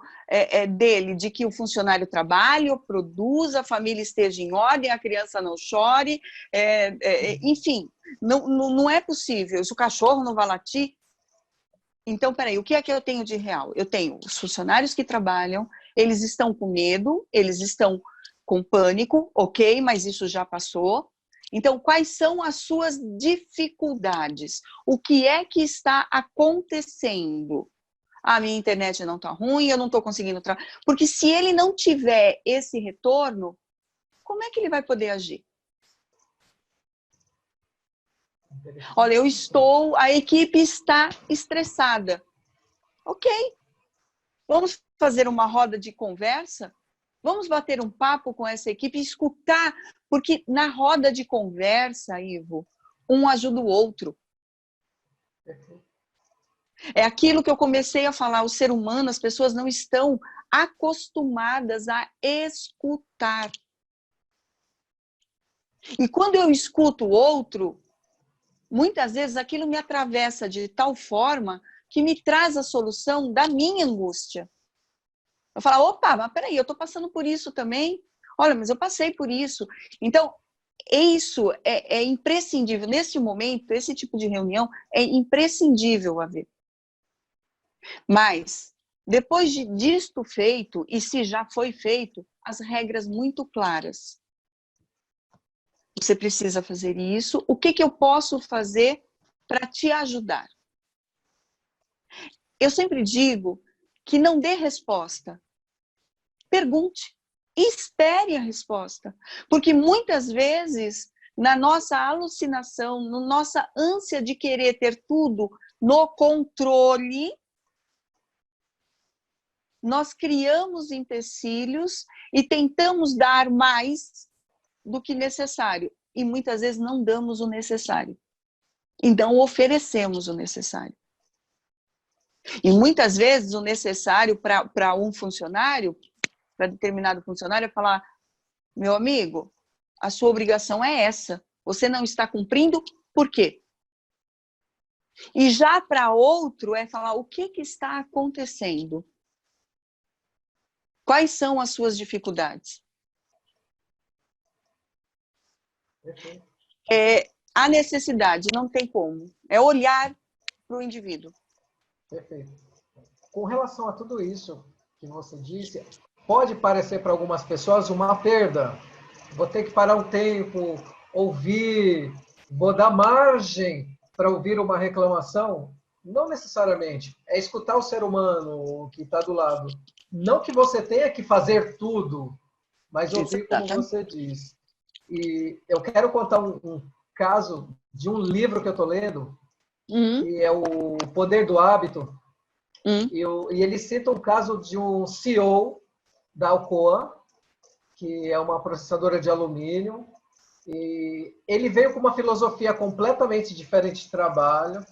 dele, de que o funcionário trabalhe, produza, a família esteja em ordem, a criança não chore, enfim, não é possível, se o cachorro não vai latir. Então, peraí, o que é que eu tenho de real? Eu tenho os funcionários que trabalham, eles estão com medo, eles estão com pânico, ok, mas isso já passou. Então, quais são as suas dificuldades? O que é que está acontecendo? A minha internet não está ruim, eu não estou conseguindo trabalhar. Porque se ele não tiver esse retorno, como é que ele vai poder agir? Olha, a equipe está estressada. Ok, vamos fazer uma roda de conversa? Vamos bater um papo com essa equipe e escutar, porque na roda de conversa, Ivo, um ajuda o outro. É aquilo que eu comecei a falar, o ser humano, as pessoas não estão acostumadas a escutar. E quando eu escuto o outro, muitas vezes aquilo me atravessa de tal forma que me traz a solução da minha angústia. Eu falo, opa, mas peraí, eu estou passando por isso também. Olha, mas eu passei por isso. Então, isso é imprescindível. Nesse momento, esse tipo de reunião é imprescindível haver. Mas, depois disto feito, e se já foi feito, as regras muito claras. Você precisa fazer isso. O que eu posso fazer para te ajudar? Eu sempre digo que não dê resposta. Pergunte. Espere a resposta. Porque muitas vezes, na nossa alucinação, na nossa ânsia de querer ter tudo no controle, nós criamos empecilhos e tentamos dar mais do que necessário. e muitas vezes não damos o necessário. Então, oferecemos o necessário. E muitas vezes o necessário para um funcionário, para determinado funcionário, é falar: meu amigo, a sua obrigação é essa. Você não está cumprindo, por quê? E já para outro é falar: o que está acontecendo? Quais são as suas dificuldades? A necessidade, não tem como. É olhar para o indivíduo. Perfeito. Com relação a tudo isso que você disse, pode parecer para algumas pessoas uma perda. Vou ter que parar um tempo, ouvir, vou dar margem para ouvir uma reclamação. Não necessariamente. É escutar o ser humano que está do lado. Não que você tenha que fazer tudo, mas ouvir como você diz. E eu quero contar um caso de um livro que eu estou lendo, que é o Poder do Hábito. E ele cita um caso de um CEO da Alcoa, que é uma processadora de alumínio, e ele veio com uma filosofia completamente diferente de trabalho.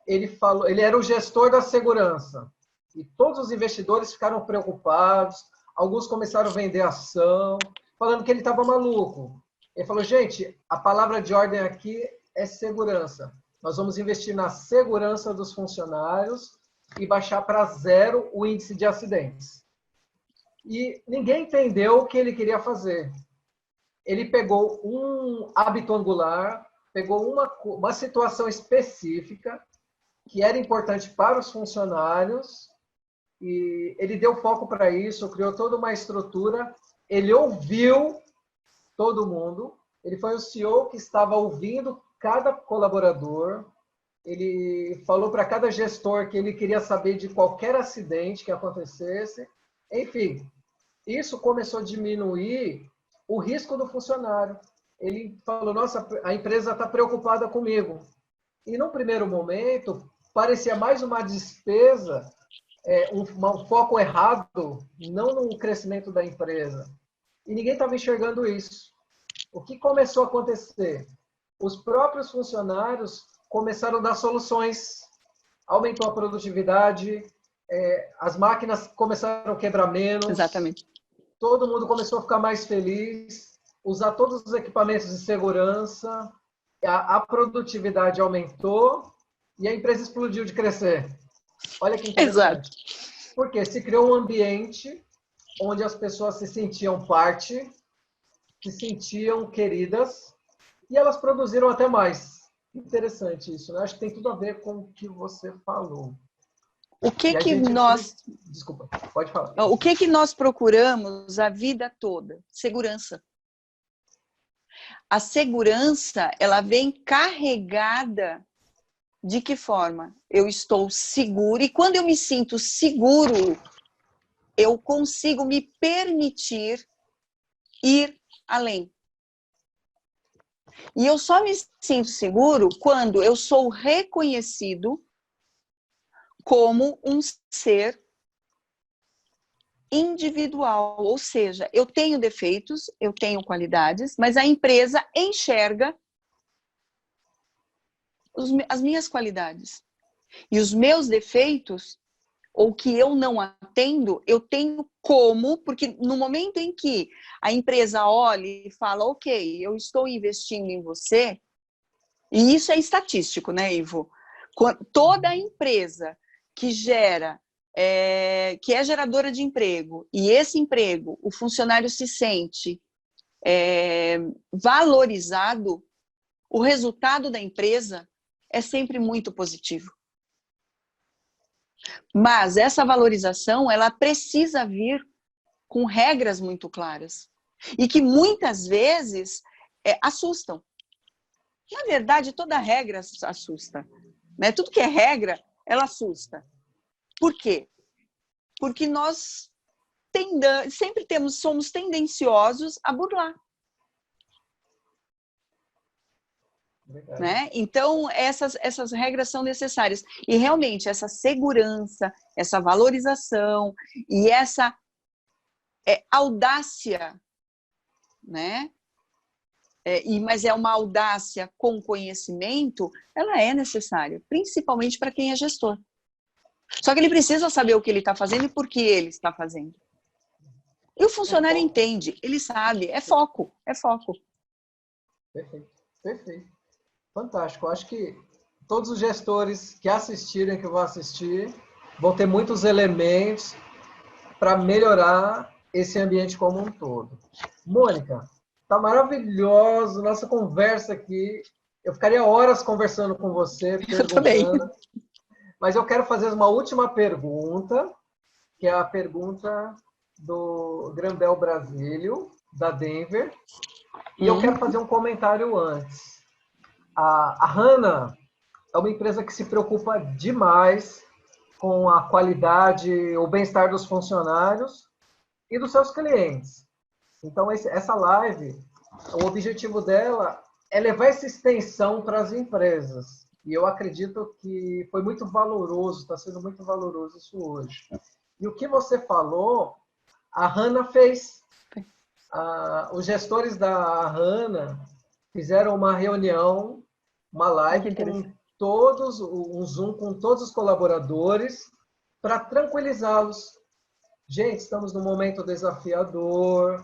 Ele era o gestor da segurança, e todos os investidores ficaram preocupados, alguns começaram a vender ação, falando que ele estava maluco. Ele falou: gente, a palavra de ordem aqui é segurança. Nós vamos investir na segurança dos funcionários e baixar para 0 o índice de acidentes. E ninguém entendeu o que ele queria fazer. Ele pegou um hábito angular, pegou uma situação específica que era importante para os funcionários, e ele deu foco para isso, criou toda uma estrutura, ele ouviu todo mundo, ele foi o CEO que estava ouvindo cada colaborador, ele falou para cada gestor que ele queria saber de qualquer acidente que acontecesse. Enfim, isso começou a diminuir o risco do funcionário. Ele falou: nossa, a empresa está preocupada comigo. E, num primeiro momento, parecia mais uma despesa, um foco errado, não no crescimento da empresa. E ninguém estava enxergando isso. O que começou a acontecer? Os próprios funcionários começaram a dar soluções, aumentou a produtividade, as máquinas começaram a quebrar menos. Exatamente. Todo mundo começou a ficar mais feliz, usar todos os equipamentos de segurança, a produtividade aumentou e a empresa explodiu de crescer. Olha que interessante. Exato. Porque se criou um ambiente onde as pessoas se sentiam parte, se sentiam queridas, e elas produziram até mais. Interessante isso, né? Acho que tem tudo a ver com o que você falou. O que nós... Desculpa, pode falar. O que nós procuramos a vida toda? Segurança. A segurança, ela vem carregada de que forma? Eu estou seguro, e quando eu me sinto seguro, eu consigo me permitir ir além. E eu só me sinto seguro quando eu sou reconhecido como um ser individual, ou seja, eu tenho defeitos, eu tenho qualidades, mas a empresa enxerga as minhas qualidades. E os meus defeitos, ou que eu não atendo, eu tenho como, porque no momento em que a empresa olha e fala: ok, eu estou investindo em você, e isso é estatístico, né, Ivo? Toda empresa que gera, que é geradora de emprego, e esse emprego, o funcionário se sente valorizado, o resultado da empresa é sempre muito positivo. Mas essa valorização, ela precisa vir com regras muito claras. E que muitas vezes assustam. Na verdade, toda regra assusta. Né? Tudo que é regra, ela assusta. Por quê? Porque nós sempre somos tendenciosos a burlar. Né? Então, essas regras são necessárias. E realmente, essa segurança, essa valorização e essa audácia, né? mas é uma audácia com conhecimento, ela é necessária, principalmente para quem é gestor. Só que ele precisa saber o que ele está fazendo e por que ele está fazendo. E o funcionário entende, ele sabe, é foco, é foco. Perfeito, perfeito. Fantástico. Acho que todos os gestores que assistirem, que vão assistir, vão ter muitos elementos para melhorar esse ambiente como um todo. Mônica, tá maravilhoso nossa conversa aqui. Eu ficaria horas conversando com você, Eu também. Mas eu quero fazer uma última pergunta, que é a pergunta do Grambel Brasílio, da Denver. E eu quero fazer um comentário antes. A Hana é uma empresa que se preocupa demais com a qualidade, o bem-estar dos funcionários e dos seus clientes. Então, essa live, o objetivo dela é levar essa extensão para as empresas. E eu acredito que foi muito valoroso, está sendo muito valoroso isso hoje. E o que você falou, a Hana fez. Os gestores da Hana fizeram uma reunião, uma live com todos, um Zoom com todos os colaboradores para tranquilizá-los. Gente, estamos num momento desafiador,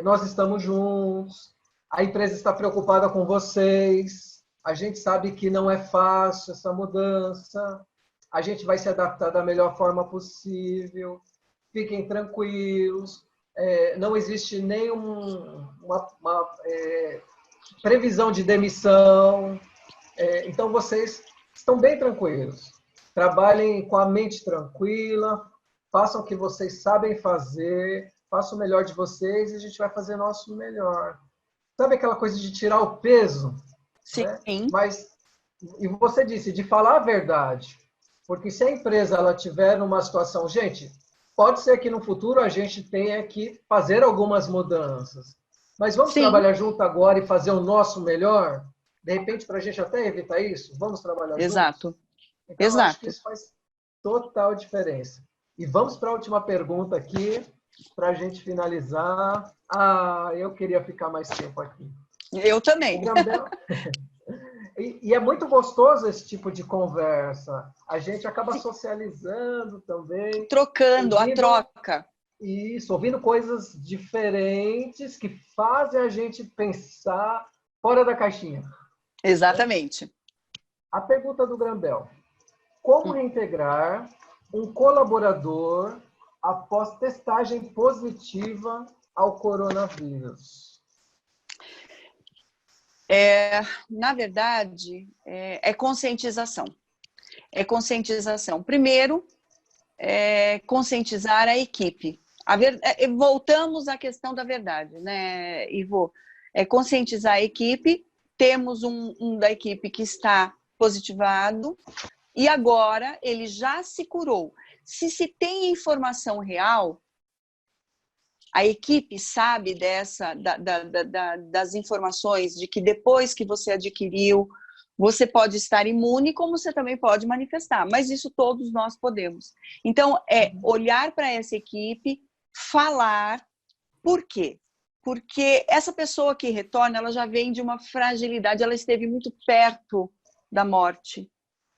nós estamos juntos, a empresa está preocupada com vocês, a gente sabe que não é fácil essa mudança, a gente vai se adaptar da melhor forma possível, fiquem tranquilos, não existe nenhuma previsão de demissão, então vocês estão bem tranquilos, trabalhem com a mente tranquila, façam o que vocês sabem fazer, façam o melhor de vocês e a gente vai fazer nosso melhor. Sabe aquela coisa de tirar o peso? Sim. Né? Mas, e você disse, de falar a verdade. Porque se a empresa ela tiver numa situação... Gente, pode ser que no futuro a gente tenha que fazer algumas mudanças. Mas vamos trabalhar junto agora e fazer o nosso melhor? De repente, para a gente até evitar isso? Vamos trabalhar juntos? Então, eu acho que isso faz total diferença. E vamos para a última pergunta aqui, para a gente finalizar. Eu queria ficar mais tempo aqui. Eu também. E é muito gostoso esse tipo de conversa. A gente acaba socializando também. Trocando, a troca. Isso, ouvindo coisas diferentes que fazem a gente pensar fora da caixinha. Exatamente. A pergunta do Grambel. Como reintegrar um colaborador após testagem positiva ao coronavírus? Na verdade, é conscientização. É conscientização. Primeiro, conscientizar a equipe. Voltamos à questão da verdade, né, Ivo? Conscientizar a equipe. Temos um da equipe que está positivado e agora ele já se curou. Se tem informação real, a equipe sabe das informações de que depois que você adquiriu, você pode estar imune, como você também pode manifestar. Mas isso todos nós podemos. Então, olhar para essa equipe, falar. Por quê? Porque essa pessoa que retorna, ela já vem de uma fragilidade, ela esteve muito perto da morte,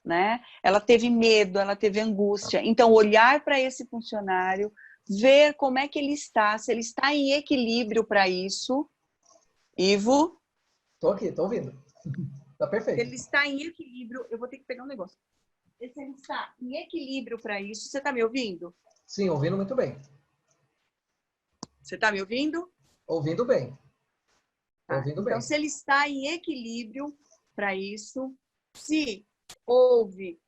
né? Ela teve medo, ela teve angústia. Então, olhar para esse funcionário, ver como é que ele está, se ele está em equilíbrio para isso. Ivo? Estou aqui, estou ouvindo. Está perfeito. Se ele está em equilíbrio, eu vou ter que pegar um negócio. Se ele está em equilíbrio para isso, você está me ouvindo? Sim, ouvindo muito bem. Você está me ouvindo? Ouvindo bem. Ouvindo então, bem. se ele está em equilíbrio para isso, se houve...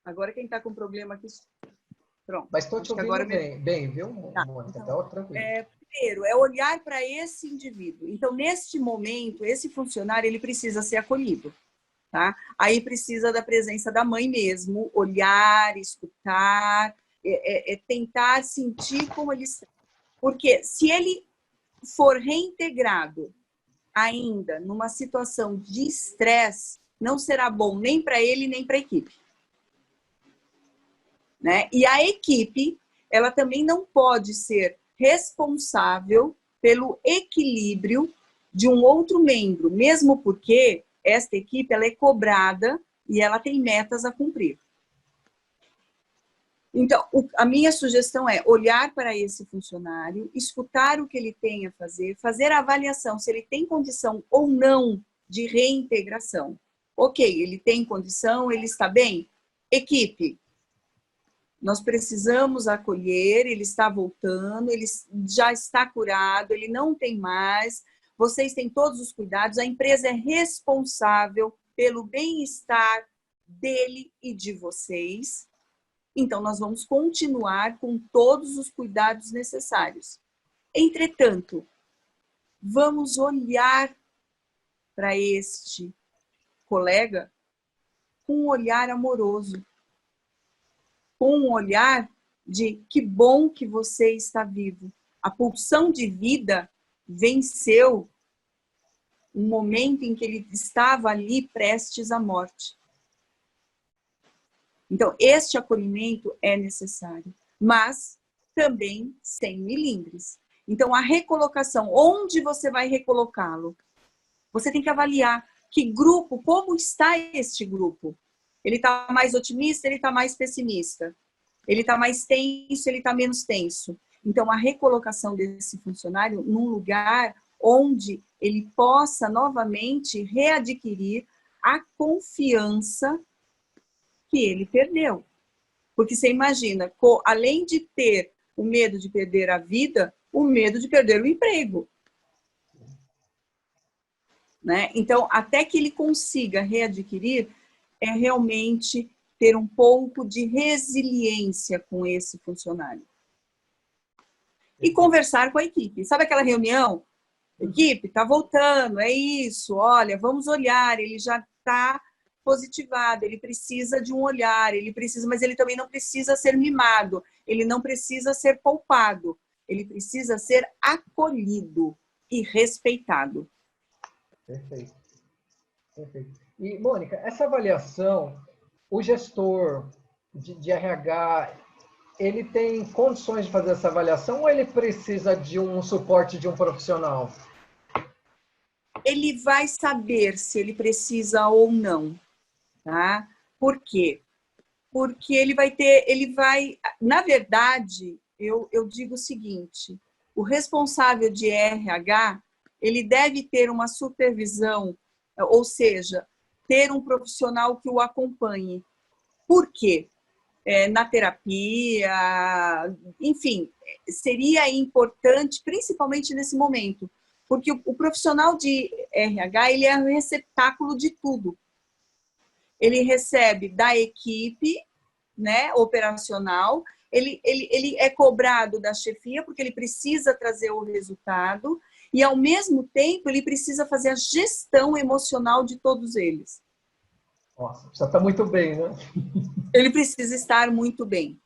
Agora quem está com problema aqui... Pronto. Mas estou te ouvindo agora bem, viu, Mônica? Então, tranquilo. Primeiro, é olhar para esse indivíduo. Então, neste momento, esse funcionário ele precisa ser acolhido. Tá? Aí precisa da presença da mãe mesmo, olhar, escutar, tentar sentir como ele está. Porque se ele for reintegrado ainda numa situação de estresse, não será bom nem para ele, nem para a equipe. Né? E a equipe, ela também não pode ser responsável pelo equilíbrio de um outro membro, mesmo porque esta equipe ela é cobrada e ela tem metas a cumprir. Então, a minha sugestão é olhar para esse funcionário, escutar o que ele tem a fazer, fazer a avaliação se ele tem condição ou não de reintegração. Ok, ele tem condição, ele está bem? Equipe, nós precisamos acolher, ele está voltando, ele já está curado, ele não tem mais, vocês têm todos os cuidados, a empresa é responsável pelo bem-estar dele e de vocês. Então, nós vamos continuar com todos os cuidados necessários. Entretanto, vamos olhar para este colega com um olhar amoroso, com um olhar de que bom que você está vivo. A pulsão de vida venceu um momento em que ele estava ali prestes à morte. Então, este acolhimento é necessário, mas também sem milindres. Então, a recolocação, onde você vai recolocá-lo? Você tem que avaliar que grupo, como está este grupo. Ele está mais otimista, ele está mais pessimista. Ele está mais tenso, ele está menos tenso. Então, a recolocação desse funcionário num lugar onde ele possa novamente readquirir a confiança que ele perdeu. Porque você imagina, além de ter o medo de perder a vida, o medo de perder o emprego. Né? Então, até que ele consiga readquirir, é realmente ter um pouco de resiliência com esse funcionário. E conversar com a equipe. Sabe aquela reunião? Equipe, está voltando, é isso, olha, vamos olhar, ele já está positivado, ele precisa de um olhar, ele precisa, mas ele também não precisa ser mimado, ele não precisa ser poupado, ele precisa ser acolhido e respeitado. Perfeito. Perfeito. E, Mônica, essa avaliação, o gestor de RH, ele tem condições de fazer essa avaliação ou ele precisa de um suporte de um profissional? Ele vai saber se ele precisa ou não. Tá? Por quê? Porque ele vai, na verdade, eu digo o seguinte, o responsável de RH, ele deve ter uma supervisão, ou seja, ter um profissional que o acompanhe. Por quê? Na terapia, enfim, seria importante, principalmente nesse momento, porque o profissional de RH, ele é um receptáculo de tudo. Ele recebe da equipe, né, operacional, ele é cobrado da chefia, porque ele precisa trazer o resultado, e ao mesmo tempo ele precisa fazer a gestão emocional de todos eles. Nossa, já está muito bem, né? Ele precisa estar muito bem.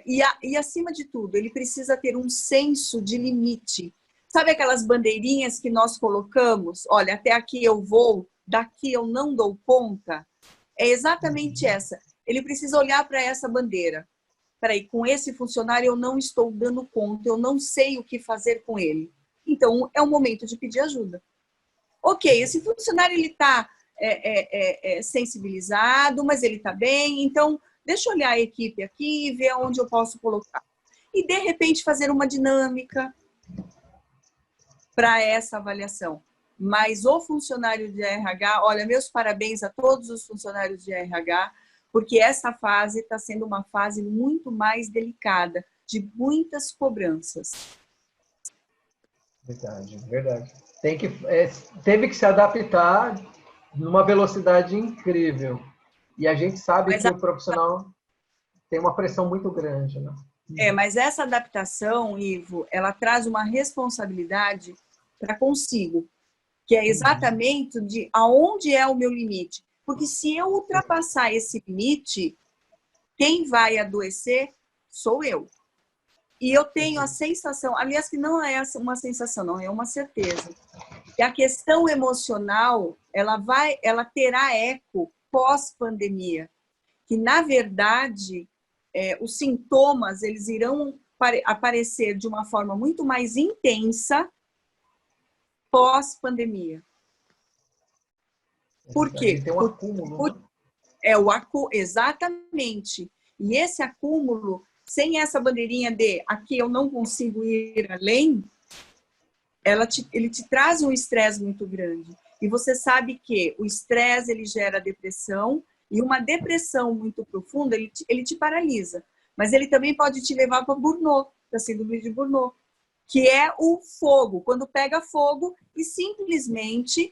E acima de tudo, ele precisa ter um senso de limite. Sabe aquelas bandeirinhas que nós colocamos? Olha, até aqui eu vou, daqui eu não dou conta. É exatamente essa. Ele precisa olhar para essa bandeira. Peraí, com esse funcionário eu não estou dando conta, eu não sei o que fazer com ele. Então, é o momento de pedir ajuda. Ok, esse funcionário ele está sensibilizado, mas ele está bem, então deixa eu olhar a equipe aqui e ver onde eu posso colocar. E, de repente, fazer uma dinâmica para essa avaliação. Mas o funcionário de RH, olha, meus parabéns a todos os funcionários de RH, porque essa fase está sendo uma fase muito mais delicada, de muitas cobranças. Verdade, verdade. Teve que se adaptar numa velocidade incrível. E a gente sabe que o profissional tem uma pressão muito grande, né? Mas essa adaptação, Ivo, ela traz uma responsabilidade para consigo, que é exatamente de aonde é o meu limite. Porque se eu ultrapassar esse limite, quem vai adoecer sou eu. E eu tenho a sensação, aliás, que não é uma sensação, não, é uma certeza, que a questão emocional, ela terá eco pós-pandemia, que, na verdade, os sintomas, eles irão aparecer de uma forma muito mais intensa pós-pandemia. Por quê? Tem um acúmulo, né? Exatamente. E esse acúmulo, sem essa bandeirinha de aqui eu não consigo ir além, ele te traz um estresse muito grande. E você sabe que o estresse ele gera depressão, e uma depressão muito profunda ele te paralisa. Mas ele também pode te levar para burnout, para síndrome de burnout, que é o fogo, quando pega fogo e simplesmente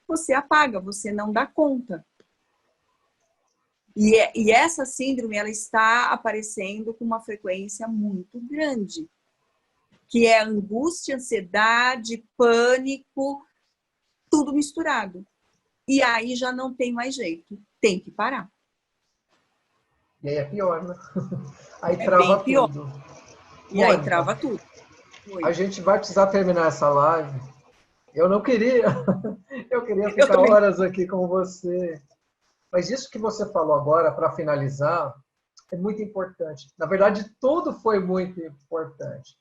você apaga, você não dá conta. E essa síndrome ela está aparecendo com uma frequência muito grande, que é angústia, ansiedade, pânico, tudo misturado. E aí já não tem mais jeito, tem que parar. E aí é pior, né? Aí É trava bem pior. tudo. E aí Mônica, trava tudo. a gente vai precisar terminar essa live. Eu não queria, eu queria Eu ficar também. horas aqui com você. Mas isso que você falou agora, para finalizar, é muito importante. Na verdade, tudo foi muito importante.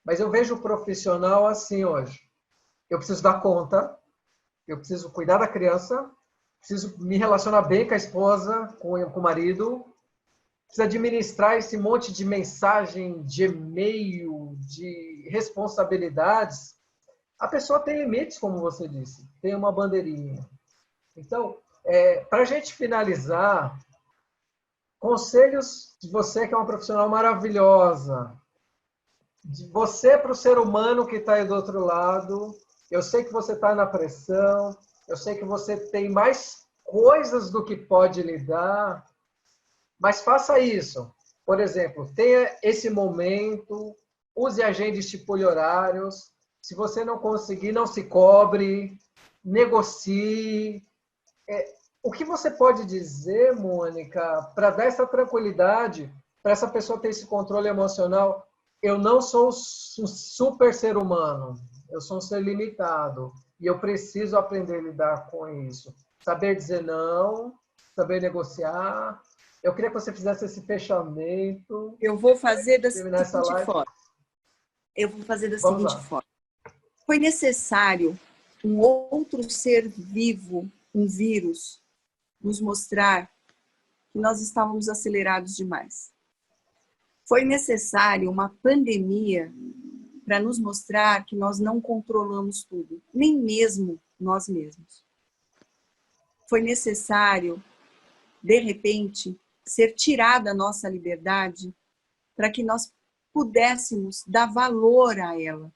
Mas eu vejo o profissional assim hoje. Eu preciso dar conta, eu preciso cuidar da criança, preciso me relacionar bem com a esposa, com o marido, preciso administrar esse monte de mensagem, de e-mail, de responsabilidades. A pessoa tem limites, como você disse, tem uma bandeirinha. Então, para a gente finalizar, conselhos de você que é uma profissional maravilhosa, de você para o ser humano que está aí do outro lado. Eu sei que você está na pressão, eu sei que você tem mais coisas do que pode lidar, mas faça isso. Por exemplo, tenha esse momento, use agenda, estipule horários. Se você não conseguir, não se cobre, negocie. O que você pode dizer, Mônica, para dar essa tranquilidade, para essa pessoa ter esse controle emocional? Eu não sou um super ser humano, eu sou um ser limitado e eu preciso aprender a lidar com isso. Saber dizer não, saber negociar. Eu queria que você fizesse esse fechamento. Eu vou fazer da Terminar essa seguinte live. forma. Eu vou fazer da Vamos seguinte lá. forma. Foi necessário um outro ser vivo, um vírus, nos mostrar que nós estávamos acelerados demais. Foi necessário uma pandemia para nos mostrar que nós não controlamos tudo, nem mesmo nós mesmos. Foi necessário, de repente, ser tirada a nossa liberdade para que nós pudéssemos dar valor a ela.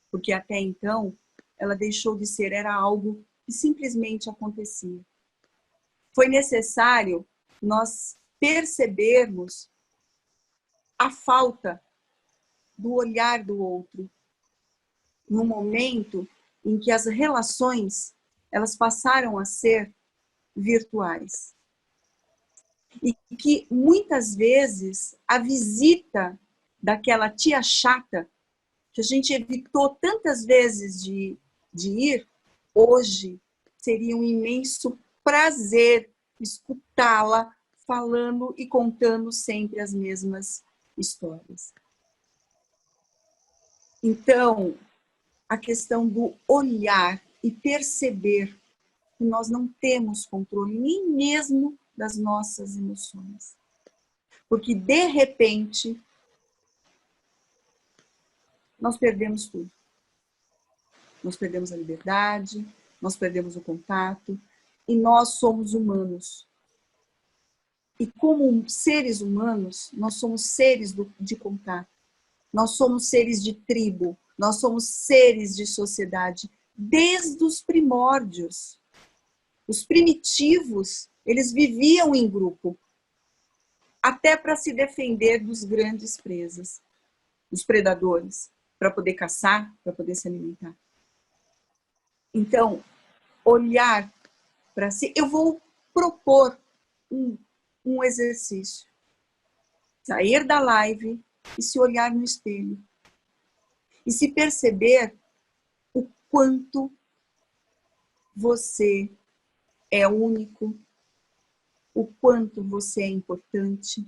Porque até então, ela deixou de ser, era algo que simplesmente acontecia. Foi necessário nós percebermos a falta do olhar do outro, no momento em que as relações elas passaram a ser virtuais. E que muitas vezes a visita daquela tia chata, que a gente evitou tantas vezes de ir, hoje seria um imenso prazer escutá-la falando e contando sempre as mesmas histórias. Então, a questão do olhar e perceber que nós não temos controle nem mesmo das nossas emoções. Porque, de repente, nós perdemos tudo. Nós perdemos a liberdade, nós perdemos o contato, e nós somos humanos. E como seres humanos, nós somos seres de contato. Nós somos seres de tribo, nós somos seres de sociedade, desde os primórdios. Os primitivos, eles viviam em grupo, até para se defender dos grandes presas, dos predadores, para poder caçar, para poder se alimentar. Então, olhar para si. Eu vou propor um exercício. Sair da live e se olhar no espelho. E se perceber o quanto você é único, o quanto você é importante,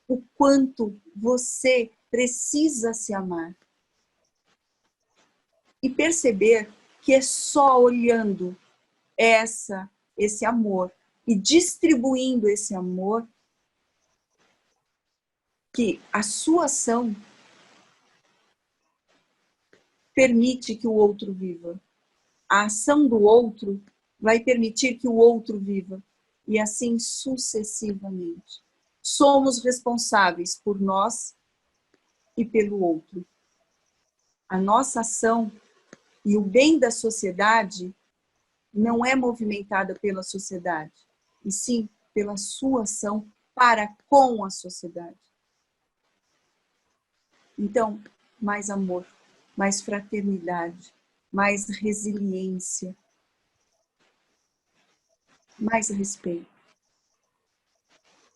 o quanto você precisa se amar. E perceber que é só olhando esse amor e distribuindo esse amor que a sua ação permite que o outro viva. A ação do outro vai permitir que o outro viva. E assim sucessivamente. Somos responsáveis por nós e pelo outro. A nossa ação e o bem da sociedade não é movimentada pela sociedade, e sim pela sua ação para com a sociedade. Então, mais amor, mais fraternidade, mais resiliência, mais respeito,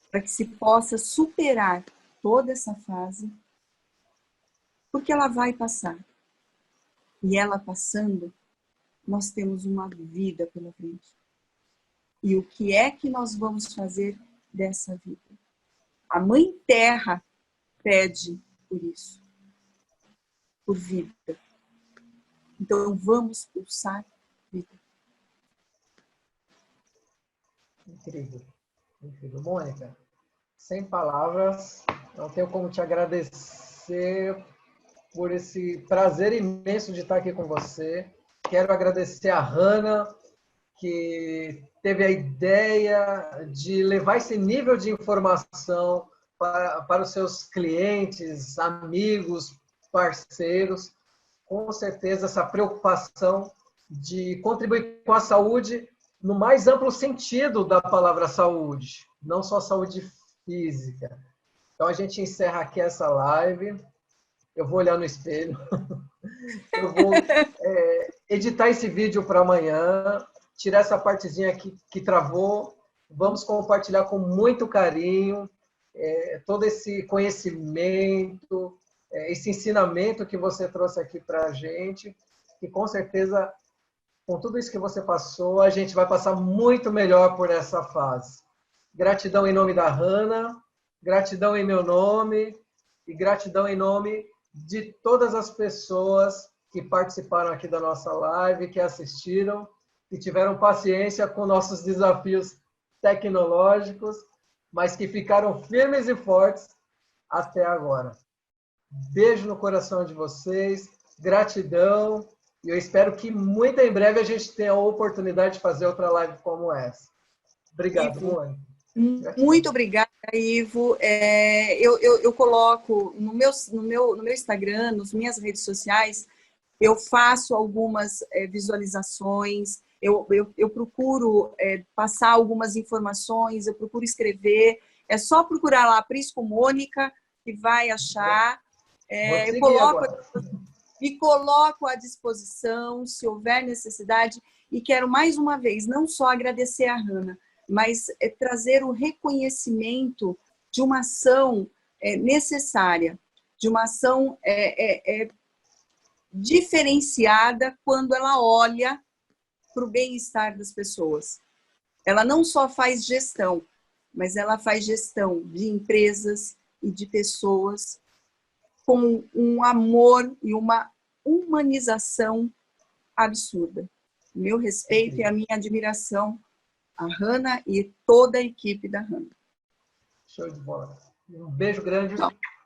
para que se possa superar toda essa fase, porque ela vai passar. E ela passando, nós temos uma vida pela frente. E o que é que nós vamos fazer dessa vida? A Mãe Terra pede por isso, por vida. Então vamos pulsar vida. Incrível, incrível. Mônica, sem palavras, não tenho como te agradecer por esse prazer imenso de estar aqui com você. Quero agradecer a Hannah, que teve a ideia de levar esse nível de informação para os seus clientes, amigos, parceiros. Com certeza, essa preocupação de contribuir com a saúde no mais amplo sentido da palavra saúde, não só saúde física. Então, a gente encerra aqui essa live. Eu vou olhar no espelho. Eu vou editar esse vídeo para amanhã, tirar essa partezinha que travou. Vamos compartilhar com muito carinho todo esse conhecimento, esse ensinamento que você trouxe aqui para a gente. E com certeza, com tudo isso que você passou, a gente vai passar muito melhor por essa fase. Gratidão em nome da Hannah, gratidão em meu nome e gratidão em nome de todas as pessoas que participaram aqui da nossa live, que assistiram e tiveram paciência com nossos desafios tecnológicos, mas que ficaram firmes e fortes até agora. Beijo no coração de vocês, gratidão, e eu espero que muito em breve a gente tenha a oportunidade de fazer outra live como essa. Obrigado, Mônica. Muito obrigada, Ivo. Eu coloco no meu Instagram, nas minhas redes sociais, eu faço algumas visualizações, eu procuro passar algumas informações, eu procuro escrever. É só procurar lá Prisco Mônica, que vai achar. Me coloco à disposição, se houver necessidade. E quero mais uma vez, não só agradecer a Hannah, mas trazer o reconhecimento de uma ação necessária, de uma ação diferenciada quando ela olha para o bem-estar das pessoas. Ela não só faz gestão, mas ela faz gestão de empresas e de pessoas com um amor e uma humanização absurda. Meu respeito e a minha admiração a Hannah e toda a equipe da Hannah. Show de bola. Um beijo grande,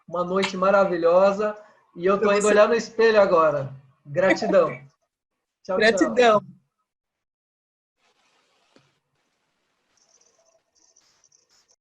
uma noite maravilhosa. E eu estou indo olhar no espelho agora. Gratidão. Tchau, Gratidão.